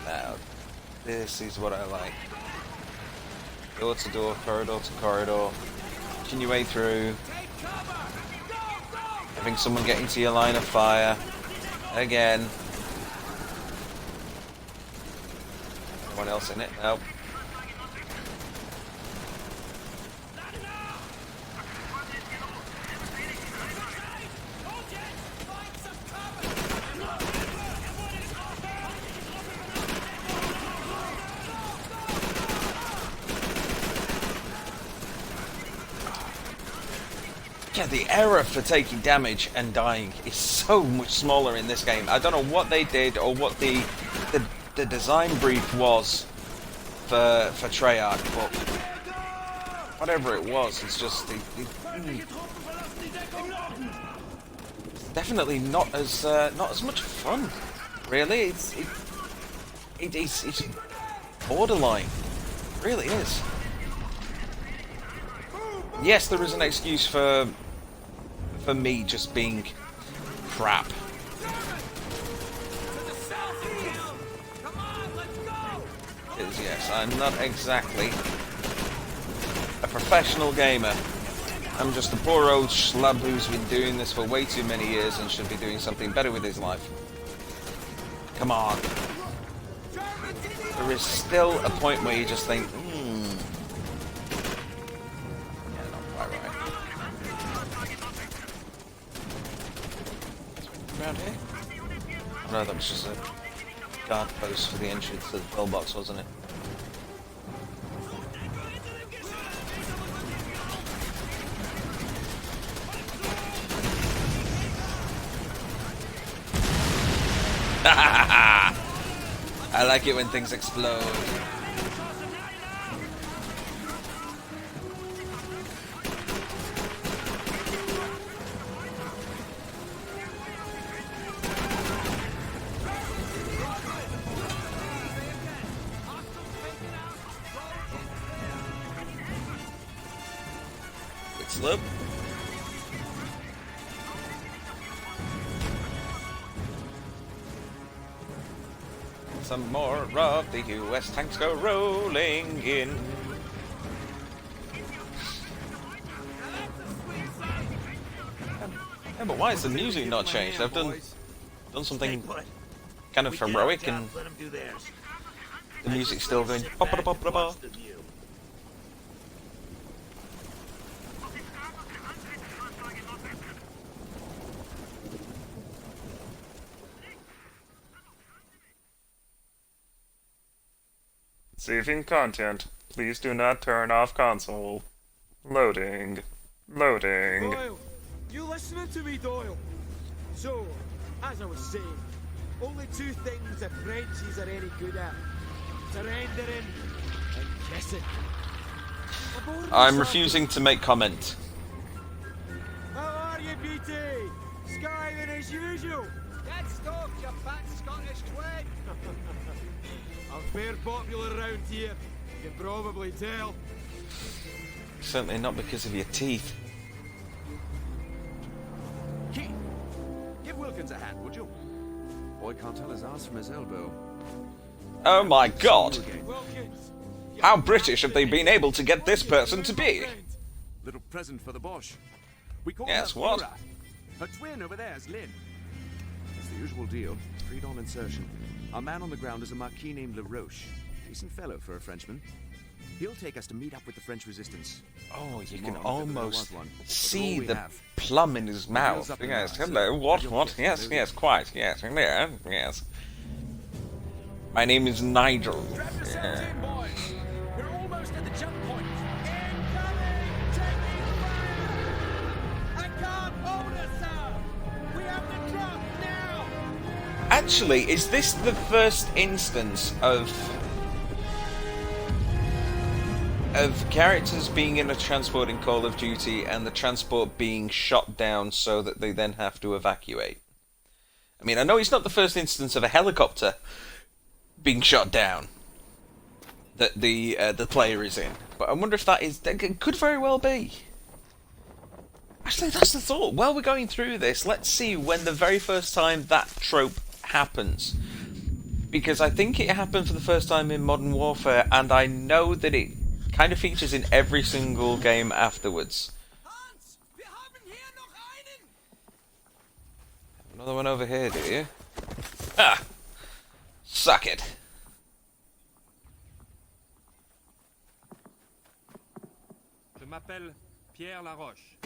Now, this is what I like. Door to door, corridor to corridor. Pushing your way through. Having someone get into your line of fire. Again. Anyone else in it? Nope. Yeah, the error for taking damage and dying is so much smaller in this game. I don't know what they did or what the design brief was for Treyarch, but whatever it was, it's just it's definitely not as much fun. Really, it's borderline. It really is. Yes, there is an excuse for me just being crap. Because yes, I'm not exactly a professional gamer. I'm just a poor old schlub who's been doing this for way too many years and should be doing something better with his life. Come on. There is still a point where you just think, yeah, not quite right. Around here? Oh no, that was just a guard post for the entrance to the pillbox, wasn't it? I like it when things explode. Good slip. Some more of the US tanks go rolling in. Yeah, but why has the music not changed? I've done something kind of heroic and the music's still going. Ba-ba-da-ba-ba-ba. Saving content. Please do not turn off console. Loading. Loading. Doyle, you listening to me, Doyle? So, as I was saying, only two things the Frenchies are any good at. Surrendering and kissing. I'm refusing to make comment. How are you, BT? Skiving as usual. Get stuff, you fat Scottish twig! I'm fair popular around here. You can probably tell. Certainly not because of your teeth. Keith, give Wilkins a hand, would you? Boy can't tell his ass from his elbow. Oh my god! See you again. Wilkins! How British have they been able to get this person to be? Little present for the Bosch. We call Yes, her what? Vera. Her twin over there is Lynn. It's the usual deal. 3 dawn insertion. Our man on the ground is a Maquis named LaRoche. Decent fellow for a Frenchman. He'll take us to meet up with the French resistance. Oh, you More can on if there almost was one, but see all we the have. plum in his Wheels mouth. up in Yes, arms. hello, what, Your what? gift, Yes, maybe. yes, quite, yes, there, yes. My name is Nigel. Grab the Yeah. 17, boys. We're almost at the jump point. Incoming! Taking fire! I can't hold us, sir! We have to drop now! Actually, is this the first instance of characters being in a transport in Call of Duty and the transport being shot down so that they then have to evacuate? I mean, I know it's not the first instance of a helicopter being shot down that the player is in, but I wonder if that could very well be. Actually, that's the thought. While we're going through this, let's see when the very first time that trope happens. Because I think it happened for the first time in Modern Warfare, and I know that it kind of features in every single game afterwards. Hans, wir haben hier noch einen! Another one over here, do you? Ah! Suck it. Je m'appelle Pierre Laroche.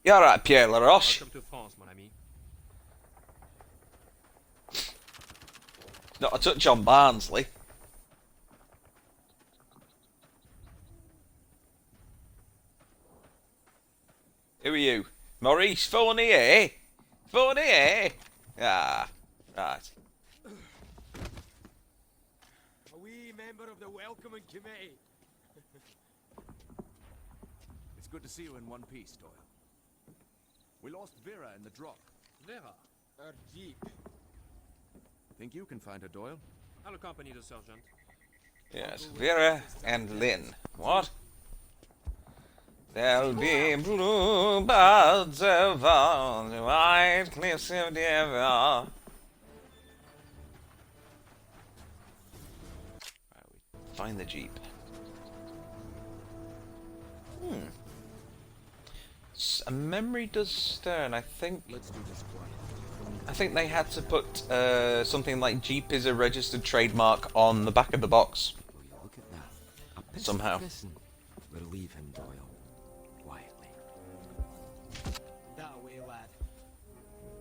You're right, Pierre Laroche. Welcome to France, mon ami. Not a touch on Barnsley. Who are you? Maurice Fournier? Fournier? Ah, right. A wee member of the welcoming committee. It's good to see you in one piece, Doyle. We lost Vera in the drop. Vera, Our jeep. Think you can find her, Doyle? I'll accompany the sergeant. Yes, Vera and Lynn. What? There'll be bluebirds over the white cliffs of the river. Right, we find the jeep. A memory does stir, and I think Let's do this quiet. they had to put something like Jeep is a registered trademark on the back of the box. Will you look at that? A piston, Somehow. Piston. We'll leave him, Doyle. Quietly. That way, lad.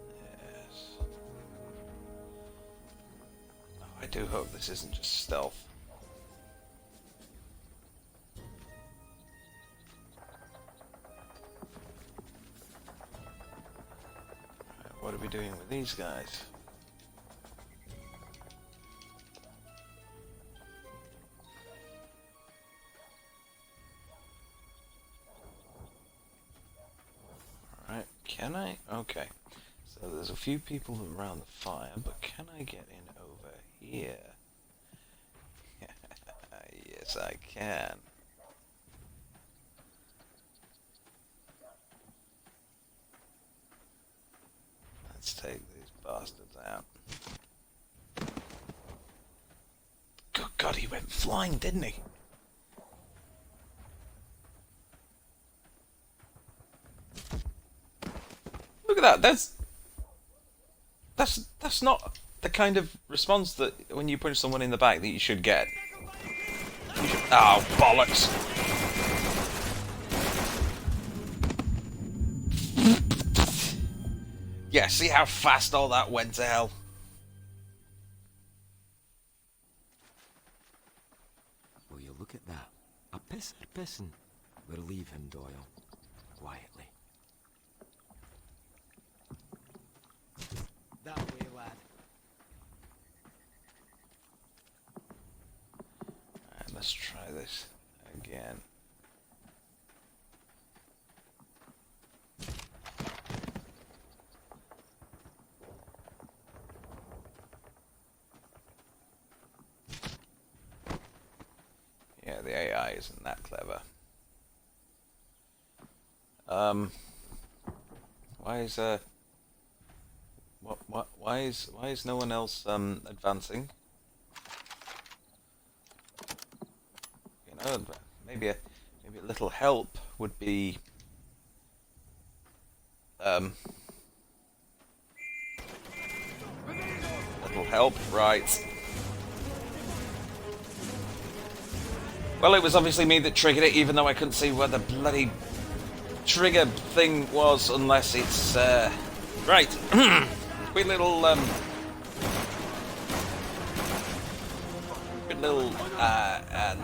Yes. Oh, I do hope this isn't just stealth. Right, what are we doing with these guys? Alright, can I? Okay. So there's a few people around the fire, but can I get in over here? Yes, I can. Let's take these bastards out. Good God, he went flying, didn't he? Look at that. That's not the kind of response that when you punch someone in the back that you should get. Oh, bollocks. Yeah, see how fast all that went to hell? Will you look at that? A piston. We'll leave him, Doyle. Quietly. That way, lad. Alright, let's try this again. Yeah, the AI isn't that clever. Why is What? Why is no one else advancing? You know, maybe a little help would be little help, right? Well, it was obviously me that triggered it, even though I couldn't see where the bloody trigger thing was, unless it's right. Quick little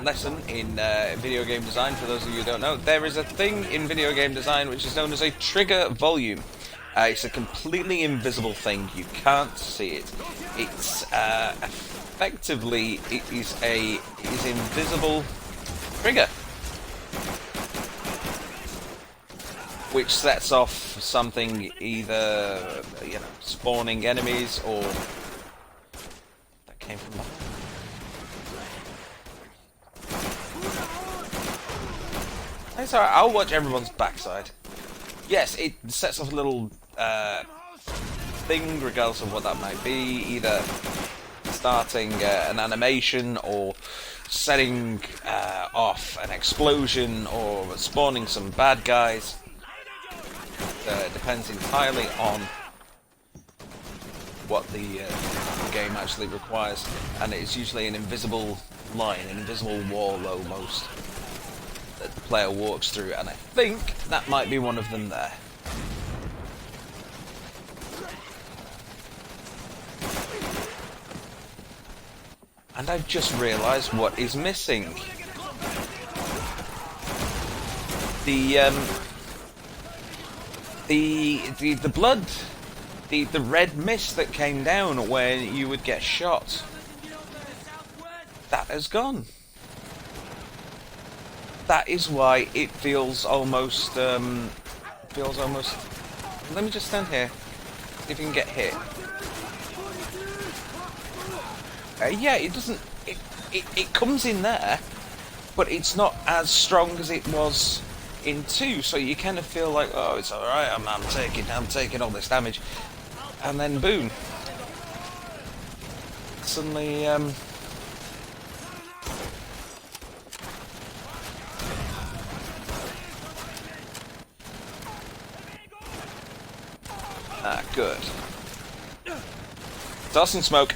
lesson in video game design. For those of you who don't know, there is a thing in video game design which is known as a trigger volume. It's a completely invisible thing. You can't see it. It's effectively it is invisible trigger, which sets off something, either spawning enemies or that came from behind. It's alright, I'll watch everyone's backside. Yes, it sets off a little thing, regardless of what that might be, either starting an animation or setting off an explosion or spawning some bad guys. It depends entirely on what the game actually requires, and it's usually an invisible line, an invisible wall almost, that the player walks through, and I think that might be one of them there. And I've just realised what is missing. The blood, the red mist that came down when you would get shot, that has gone. That is why it feels almost, Let me just stand here, see if you can get hit. Yeah, it doesn't, it comes in there, but it's not as strong as it was in 2, so you kind of feel like, oh, it's alright, I'm taking all this damage, and then boom, suddenly, good. Tossing smoke.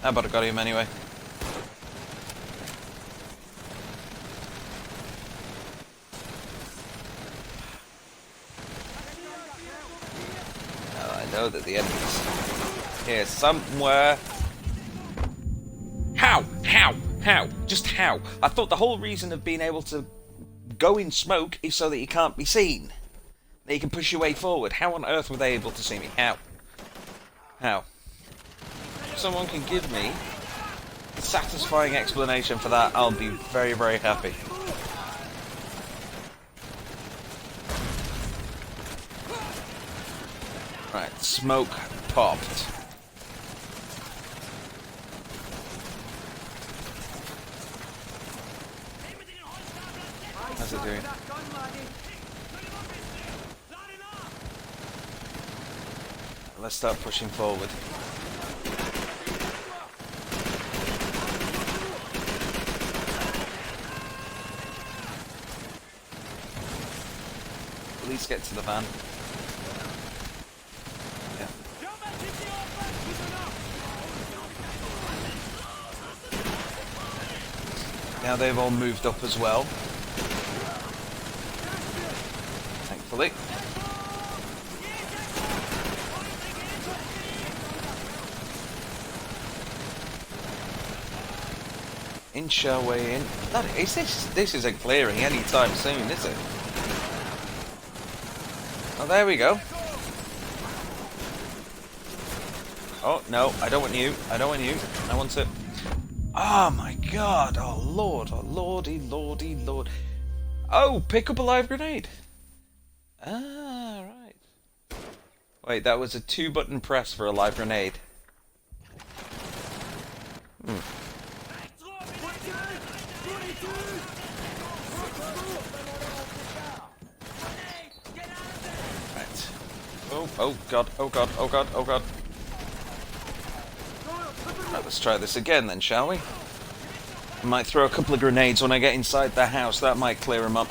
I about got him anyway. Now I know that the enemy's here somewhere. How? Just how? I thought the whole reason of being able to go in smoke is so that you can't be seen. That you can push your way forward. How on earth were they able to see me? How? If someone can give me a satisfying explanation for that, I'll be very, very happy. Right, smoke popped. How's it doing? Let's start pushing forward. At least get to the van. Yeah. Now they've all moved up as well. Thankfully. Inch our way in. This isn't clearing anytime soon, is it? Oh, there we go. Oh, no, I don't want you. I want to... Oh, my God. Oh, Lord. Oh, lordy, lordy, lord. Oh, pick up a live grenade. Ah, right. Wait, that was a 2-button press for a live grenade. Right. Oh god, oh god, oh god, oh god. Right, let's try this again then, shall we? I might throw a couple of grenades when I get inside the house, that might clear them up.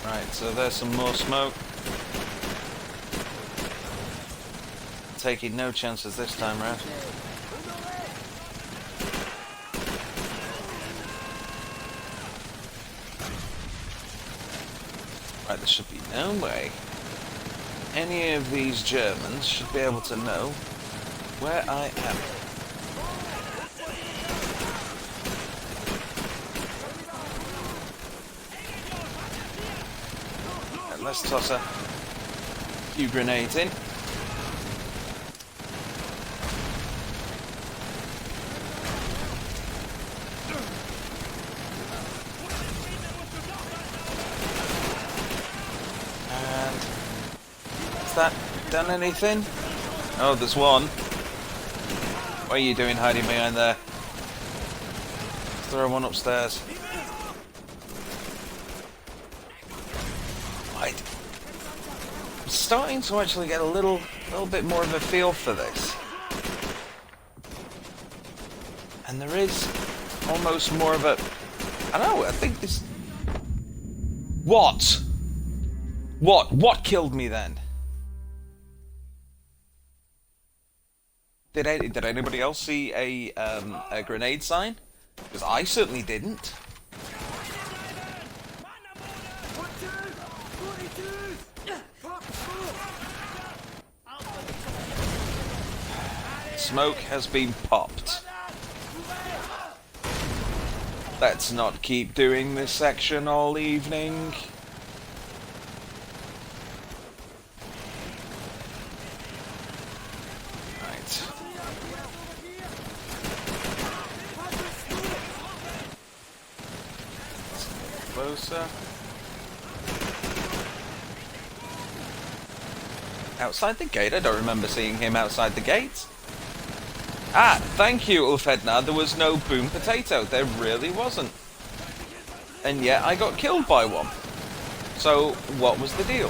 Right, so there's some more smoke. Taking no chances this time round. Right, there should be no way any of these Germans should be able to know where I am. Right, let's toss a few grenades in. Has that done anything? Oh, there's one. What are you doing hiding behind there? Let's throw one upstairs. Right. I'm starting to actually get a little bit more of a feel for this. And there is almost more of a... I don't know, I think this... What? What killed me then? Did anybody else see a grenade sign? Because I certainly didn't. Smoke has been popped. Let's not keep doing this section all evening. Closer. Outside the gate? I don't remember seeing him outside the gate. Ah, thank you, Ulfedna. There was no boom potato. There really wasn't. And yet I got killed by one. So, what was the deal?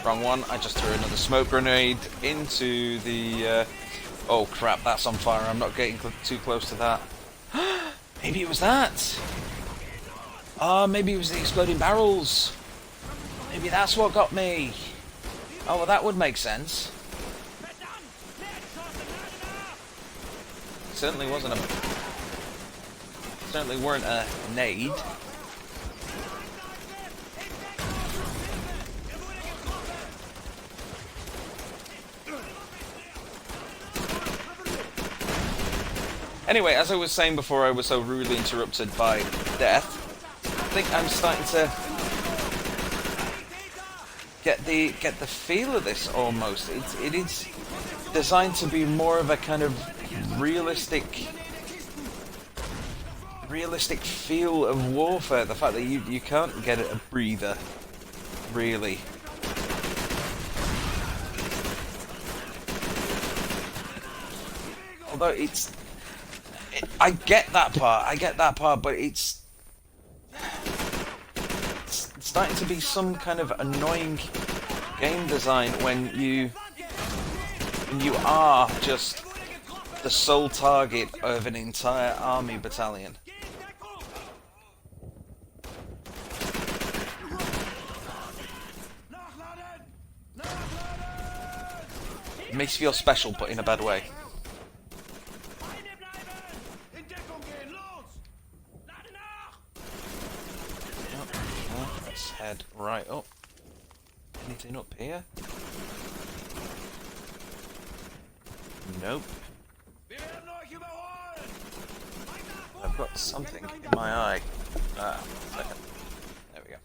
Wrong one. I just threw another smoke grenade into the... Oh crap, that's on fire. I'm not getting too close to that. Maybe it was that. Maybe it was the exploding barrels. Maybe that's what got me. Oh, well, that would make sense. Certainly wasn't a... Certainly weren't a nade. Anyway, as I was saying before I was so rudely interrupted by death, I think I'm starting to get the feel of this almost. It is designed to be more of a kind of realistic feel of warfare. The fact that you can't get a breather, really. Although I get that part, but it's starting to be some kind of annoying game design when you are just the sole target of an entire army battalion. It makes you feel special, but in a bad way. Let's head right up. Anything up here? Nope. I've got something in my eye. Ah, second. There we go.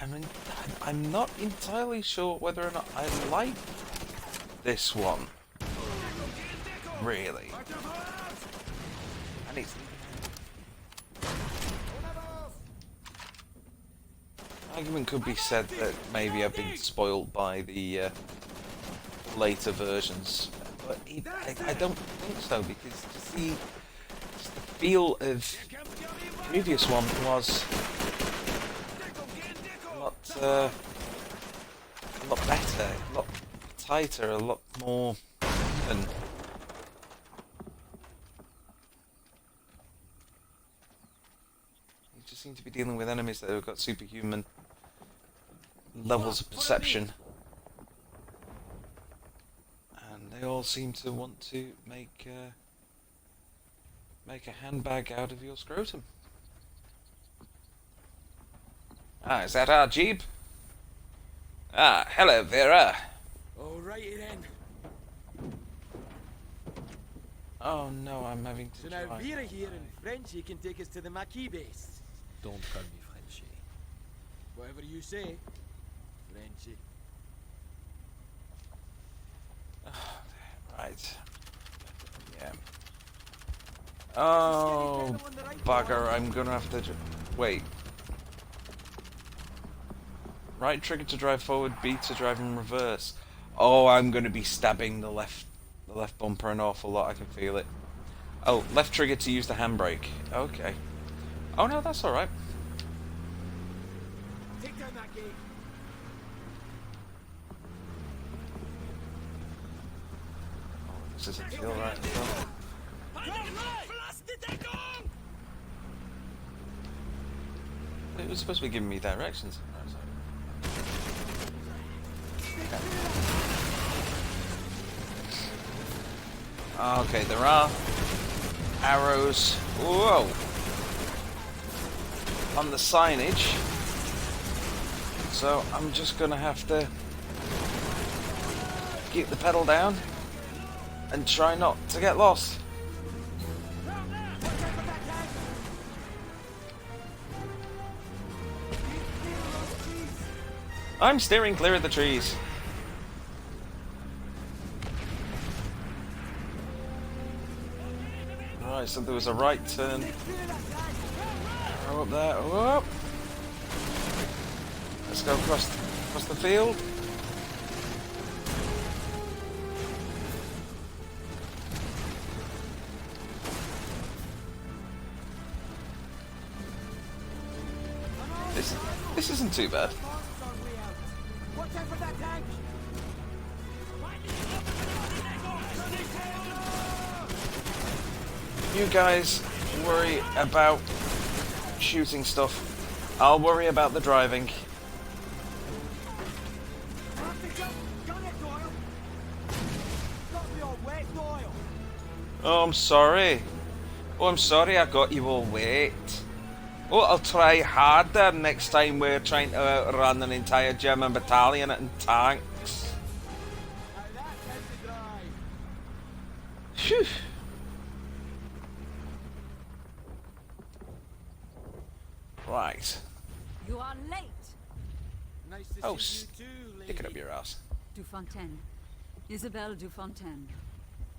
I mean, I'm not entirely sure whether or not I like this one. Really. And it's... Argument could be said that maybe I've been spoiled by the later versions, but I don't think so, because just the feel of the previous one was a lot better, a lot tighter, a lot more even. You just seem to be dealing with enemies that have got superhuman levels of perception, and they all seem to want to make a handbag out of your scrotum. Ah, is that our jeep? Ah, hello, Vera. Alrighty then. Oh no, I'm having to So now drive. Vera here and Frenchie can take us to the Maquis base. Don't call me Frenchie. Whatever you say, Frenchie. Right. Yeah. Oh, bugger, I'm gonna have to... Wait. Right trigger to drive forward, B to drive in reverse. Oh, I'm gonna be stabbing the left bumper an awful lot, I can feel it. Oh, left trigger to use the handbrake. Okay. Oh no, that's alright. Take down that gate. Oh, this doesn't feel right as well. It was supposed to be giving me directions. Okay, there are arrows. Whoa! On the signage. So I'm just gonna have to keep the pedal down and try not to get lost. I'm steering clear of the trees. Right, so there was a right turn. Arrow up there. Whoop. Let's go across the field. This isn't too bad. Watch out for that tank! You guys worry about shooting stuff. I'll worry about the driving. Oh, I'm sorry. Oh, I'm sorry I got you all wet. Oh, I'll try harder next time we're trying to outrun an entire German battalion in tanks. Phew. Right. You are late. Nice to Oh, see you too, lady. stick it up your ass. Dufontaine. Isabelle Dufontaine.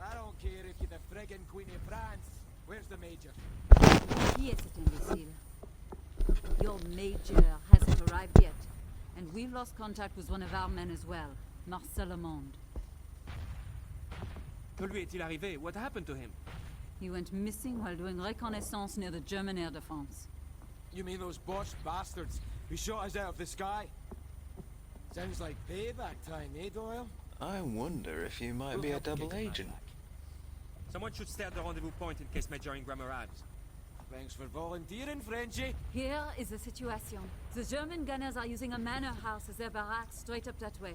I don't care if you're the friggin' Queen of France. Where's the major? Qui est cet imbécile? Your major hasn't arrived yet. And we've lost contact with one of our men as well, Marcel Lamond. Que lui est-il arrivé? What happened to him? He went missing while doing reconnaissance near the German air defense. You mean those Bosch bastards who shot us out of the sky? Sounds like payback time, eh, Doyle? I wonder if you might We'll be a have to double kick him agent. back. Someone should stay at the rendezvous point in case Major Ingram arrives. Thanks for volunteering, Frenchie. Here is the situation. The German gunners are using a manor house as their barracks straight up that way.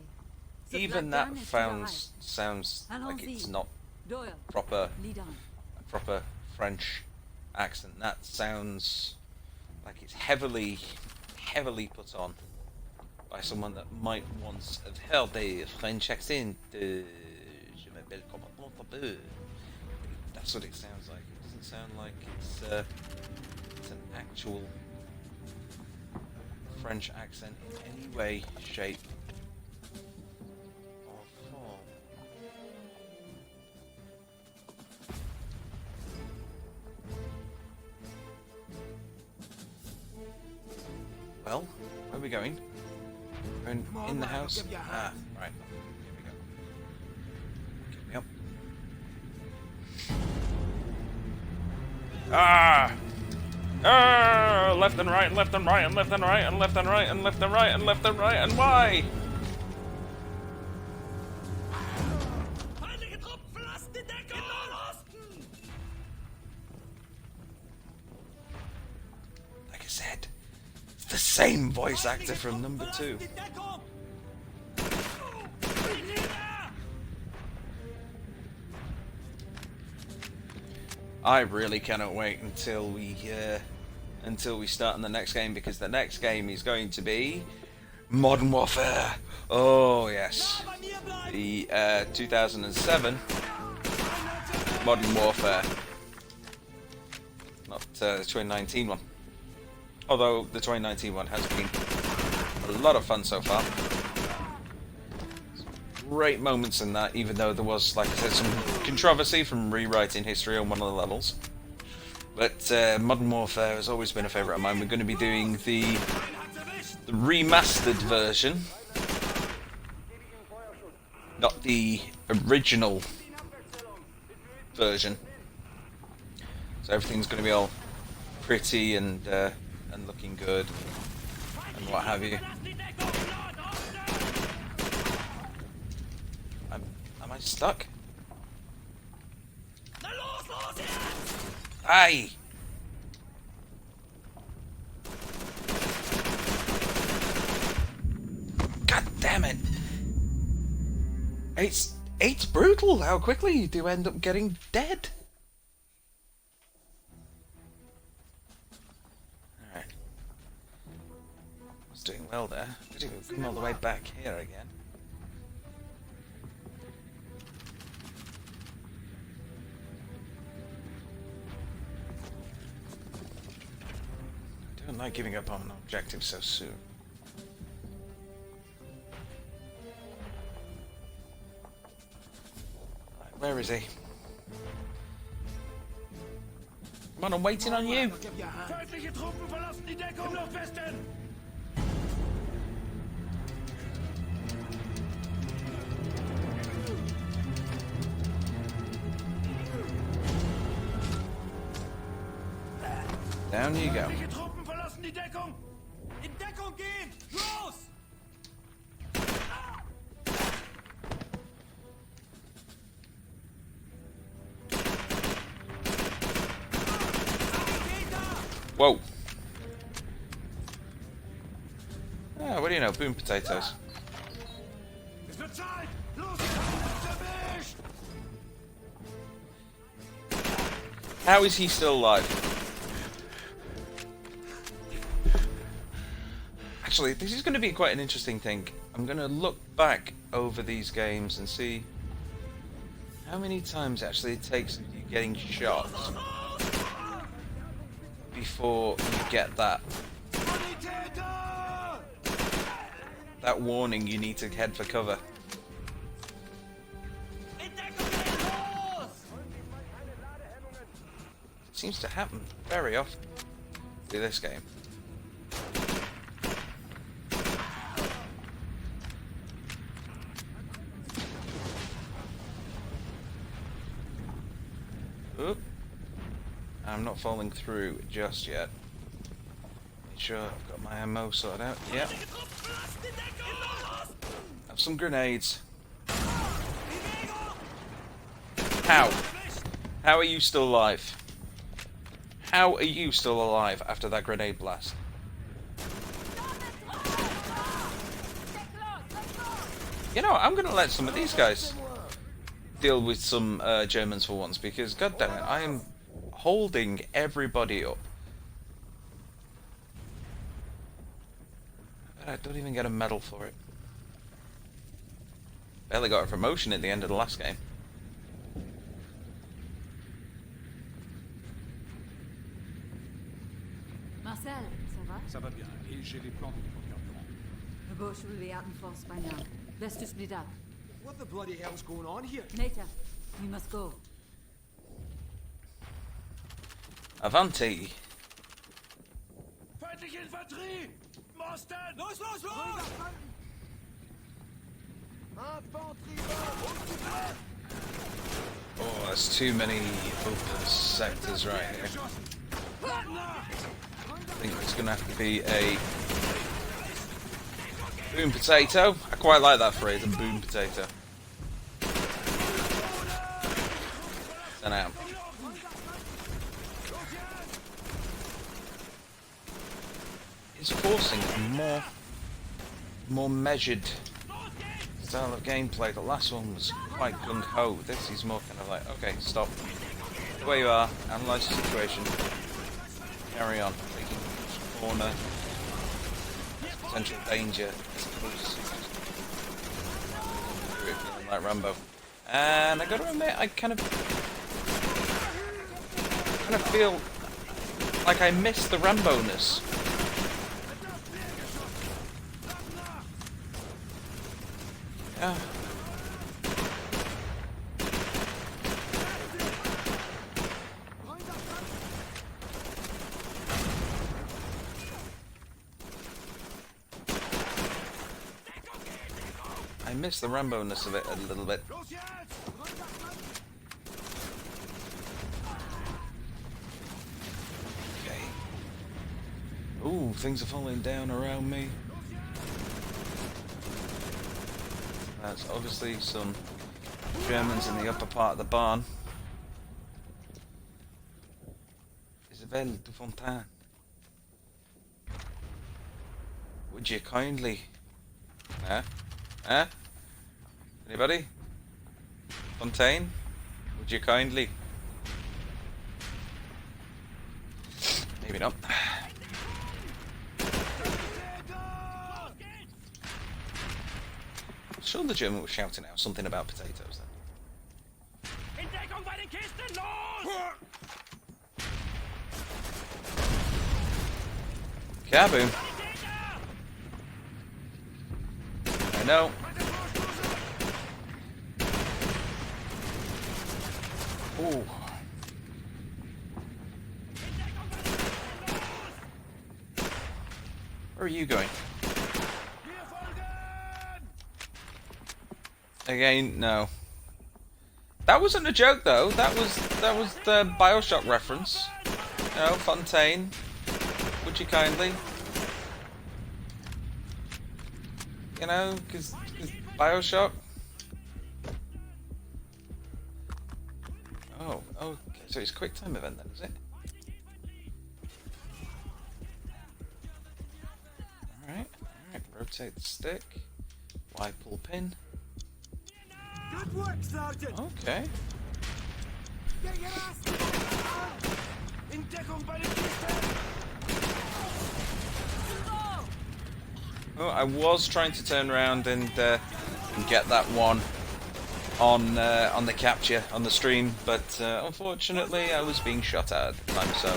The Even Black that Gun is to the sounds like Allons-y. it's not Doyle, proper lead on. a proper French accent. That sounds like it's heavily put on by someone that might once have held a French accent. Je m'appelle Commandant Fabeux. That's what it sounds like. It doesn't sound like it's an actual French accent in any way, shape, or form. Well, where are we going? We're in the house? Ah, right. Here we go. Get me up. Ah! Ah! Left and right, and left and right, and left and right, and left and right, and left and right, and left and right, and why? Like I said, it's the same voice actor from number 2. I really cannot wait until we start in the next game, because the next game is going to be Modern Warfare. Oh yes, the 2007 Modern Warfare, not the 2019 one. Although the 2019 one has been a lot of fun so far. Great moments in that, even though there was, like I said, some controversy from rewriting history on one of the levels. But Modern Warfare has always been a favourite of mine. We're going to be doing the remastered version, not the original version. So everything's going to be all pretty and looking good and what have you. Am I stuck? Aye! God damn it! It's brutal how quickly you do end up getting dead. Alright. I was doing well there. Did you come all the way back here again? I don't like giving up on an objective so soon. Right, where is he? Come on, I'm waiting on you! Feindliche Truppen verlassen die Deckung! Im Nordwesten! Down you go. Feindliche Truppen verlassen die Deckung! In Deckung gehen! Los! Whoa. Ah, what do you know? Boom potatoes. Es wird Zeit! Los, erwischt! How is he still alive? Actually, this is going to be quite an interesting thing. I'm going to look back over these games and see how many times actually it takes you getting shot before you get that warning you need to head for cover. It seems to happen very often with this game. Oop. I'm not falling through just yet. Make sure I've got my ammo sorted out. Yep. Have some grenades. How? How are you still alive? How are you still alive after that grenade blast? You know, I'm gonna let some of these guys deal with some Germans for once, because god damn it, I am holding everybody up. I don't even get a medal for it. Barely got a promotion at the end of the last game. Marcel, ça va? Ça va bien, et j'ai les plans du carburant. The Bosch will be out in force by now. Best to split up. What the bloody hell's going on here? Later, we must go. Avanti. Feindliche Infanterie! Mosten! Los, los, los! Oh, there's too many open sectors right here. I think it's going to have to be a boom potato. I quite like that phrase, a boom potato. And out. It's forcing a more measured style of gameplay. The last one was quite gung-ho. This is more kind of like, okay, stop. Stay where you are, analyse the situation, carry on, taking each corner, potential danger, as opposed to feeling like Rambo. And I gotta admit, I kind of feel like I miss the Rambo-ness. Yeah. I miss the Rambo-ness of it a little bit. Okay. Ooh, things are falling down around me. That's obviously some Germans in the upper part of the barn. Isabelle de Fontaine, would you kindly... Anybody? Fontaine? Would you kindly... Maybe not. Sure, the German was shouting out something about potatoes then. Kaboom! I know. Ooh. Where are you going? Again, no. That wasn't a joke though. That was the BioShock reference. No, Fontaine. Would you kindly? You know, because BioShock. Oh, okay. So it's a quick time event then, is it? Alright, alright. Rotate the stick. Y pull pin. Good work, Sergeant! Okay. Get your ass down! In Deckung bei den Kisten! Oh, I was trying to turn around and get that one on the capture on the stream, but unfortunately I was being shot at the time, so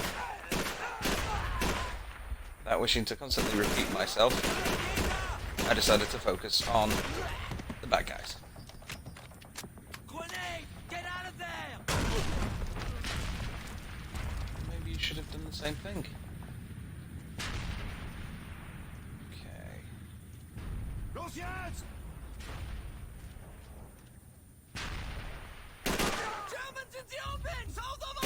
without wishing to constantly repeat myself, I decided to focus on the bad guys. Grenade! Get out of there! Maybe you should have done the same thing. Los jetzt!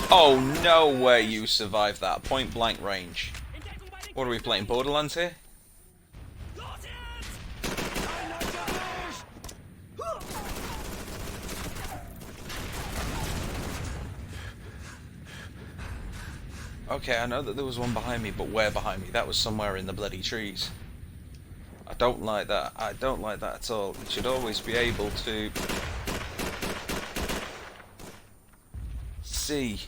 Oh, no way you survived that. Point blank range. What are we playing? Borderlands here? Okay, I know that there was one behind me, but where behind me? That was somewhere in the bloody trees. I don't like that. I don't like that at all. You should always be able to see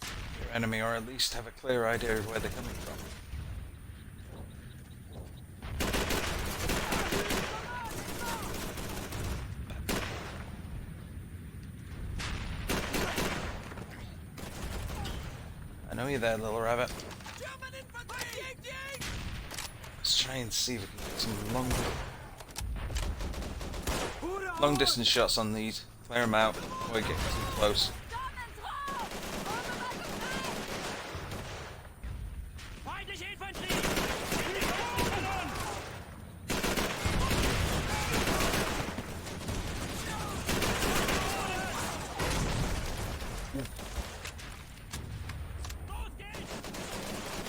your enemy, or at least have a clear idea of where they're coming from. I know you're there, little rabbit. German infantry! try and see if we can get some long distance shots on these. Clear them out before we get too close.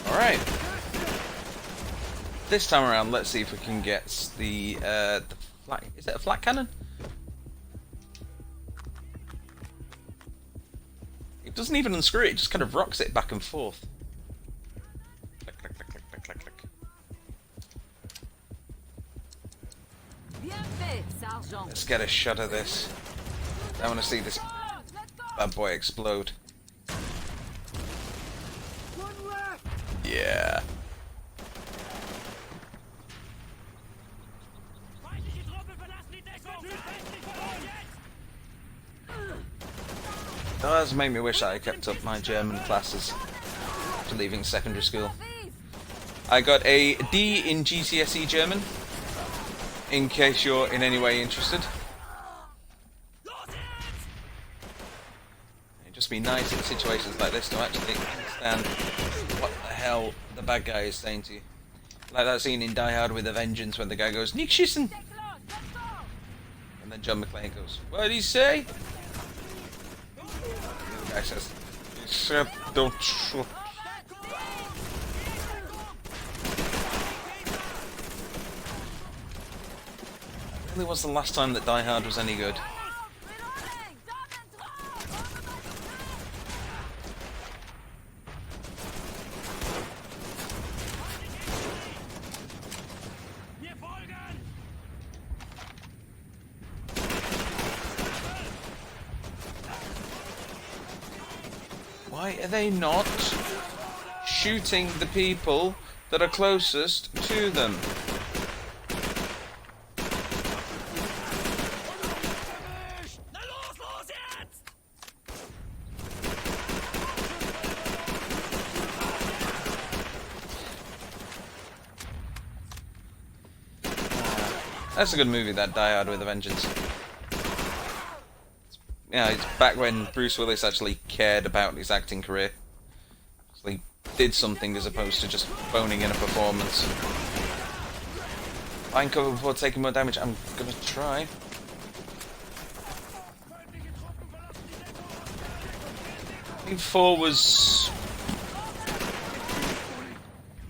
Alright. This time around, let's see if we can get the flat. Is it a flat cannon? It doesn't even unscrew it, it just kind of rocks it back and forth. Click, click, click, click, click, click, click. Let's get a shot of this. I want to see this bad boy explode. Yeah. That has made me wish that I kept up my German classes after leaving secondary school. I got a D in GCSE German, in case you're in any way interested. It'd just be nice in situations like this to actually understand what the hell the bad guy is saying to you. Like that scene in Die Hard with a Vengeance when the guy goes, "Nicht schießen!" And then John McClane goes, "What did he say?" The guy says, "He said don't shoot." That really was the last time that Die Hard was any good. Why are they not shooting the people that are closest to them? That's a good movie, that Die Hard with a Vengeance. Yeah, it's back when Bruce Willis actually cared about his acting career. So he did something as opposed to just phoning in a performance. Find cover before taking more damage. I'm gonna try. I think 4 was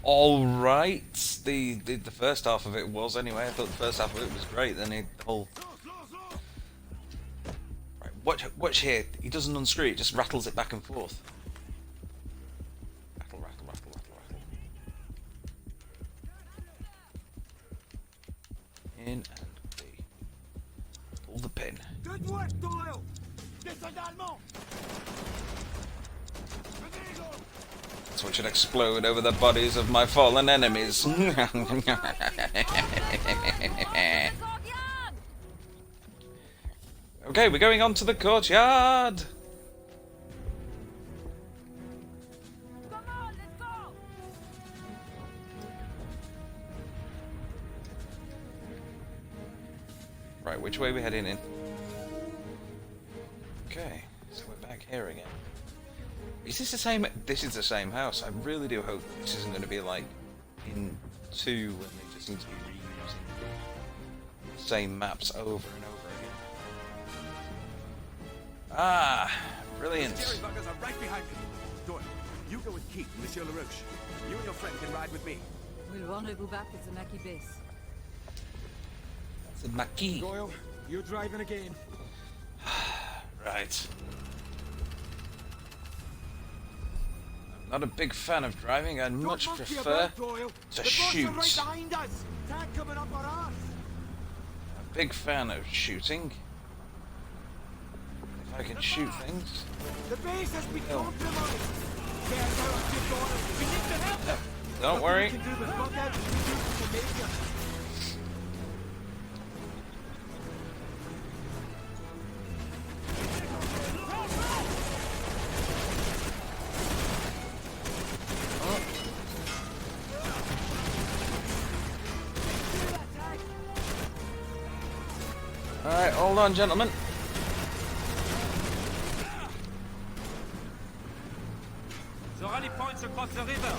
alright. The first half of it was anyway. I thought the first half of it was great. Then the whole... Watch here, he doesn't unscrew it, just rattles it back and forth. Rattle, rattle, rattle, rattle, rattle. In and B. Pull the pin. Good work, Doyle! That's what should explode over the bodies of my fallen enemies. Okay, we're going on to the courtyard. Come on, let's go. Right, which way are we heading in? Okay, so we're back here again. Is this the same? This is the same house. I really do hope this isn't going to be like in 2 when they just seem to be reusing the same maps over and over again. Ah, brilliant. Scary buggers are right behind me. Doyle, you go with Keith, Monsieur LaRoche. You and your friend can ride with me. We'll rendezvous back at the Maquis base. It's a Maquis. Doyle, you're driving again. Right. I'm not a big fan of driving. I'd much prefer to shoot. A big fan of shooting. I can shoot things. The base has been Oh. compromised. We need to help them. Don't worry. Hold on, gentlemen. The rally points across the river.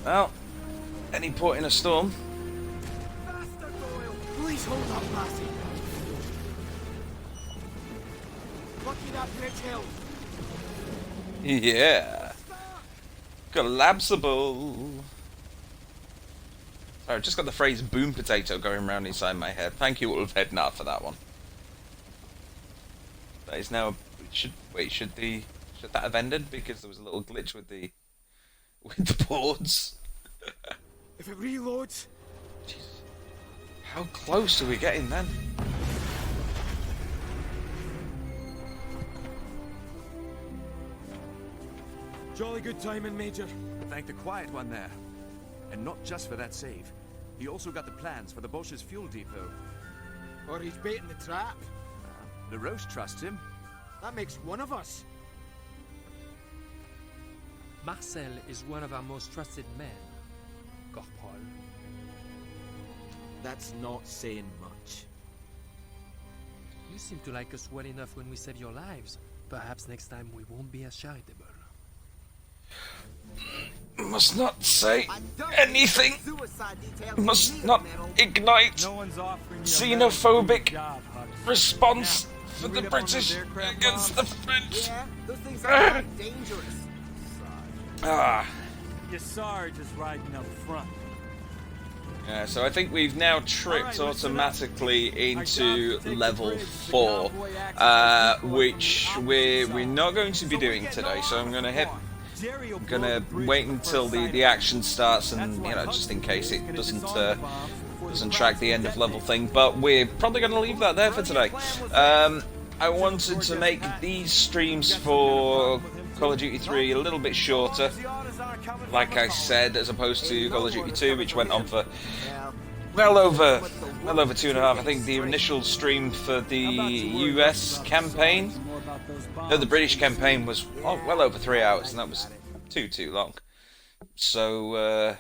Well, any port in a storm. Please hold up, lassie. Lucky that bridge held. Yeah. Collapsible. Sorry, I've just got the phrase boom potato going around inside my head. Thank you, Ulf Hednar, for that one. That is now... Should that have ended? Because there was a little glitch with the boards. If it reloads... Jesus. How close are we getting then? Jolly good timing, Major. Thank the Quiet One there. And not just for that save. He also got the plans for the Bosch's fuel depot. Or he's baiting the trap. LaRoche trusts him. That makes one of us. Marcel is one of our most trusted men, Corporal. That's not saying much. You seem to like us well enough when we save your lives. Perhaps next time we won't be as charitable. Must not say anything. Suicide detail Must not ignite No one's offering you a xenophobic job, Hux. response for You the read up on British those aircraft against bombs? the French. Yeah, those things are quite dangerous. Ah. Your Sarge is riding up front. Yeah, so I think we've now tripped automatically into level 4, which we're not going to be doing today. So I'm gonna wait until the action starts, and just in case it doesn't track the end of level thing. But we're probably gonna leave that there for today. I wanted to make these streams for Call of Duty 3 a little bit shorter, like I said, as opposed to Call of Duty 2, which went on for well over 2.5. I think the initial stream for the US campaign, no, the British campaign was well over 3 hours, and that was too long. So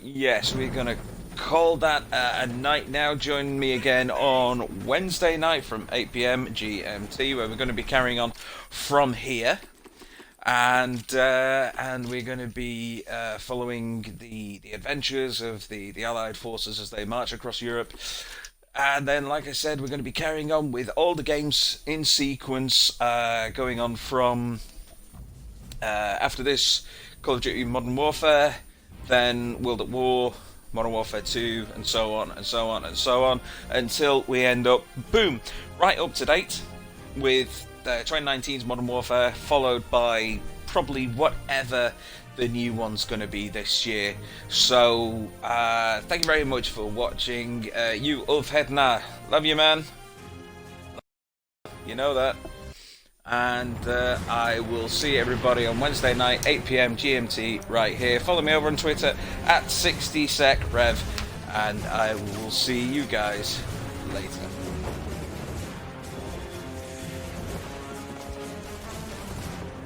yes, we're gonna call that a night now. Join me again on Wednesday night from 8 PM GMT, where we're going to be carrying on from here. And we're going to be following the adventures of the Allied forces as they march across Europe. And then, like I said, we're going to be carrying on with all the games in sequence, going on from after this Call of Duty Modern Warfare, then World at War, Modern Warfare 2, and so on and so on and so on, until we end up, boom, right up to date with 2019's Modern Warfare, followed by probably whatever the new one's going to be this year. So thank you very much for watching. You Ulf Hednar, love you, man, you know that. And I will see everybody on Wednesday night, 8 PM GMT, right here. Follow me over on Twitter at 60secrev, and I will see you guys later.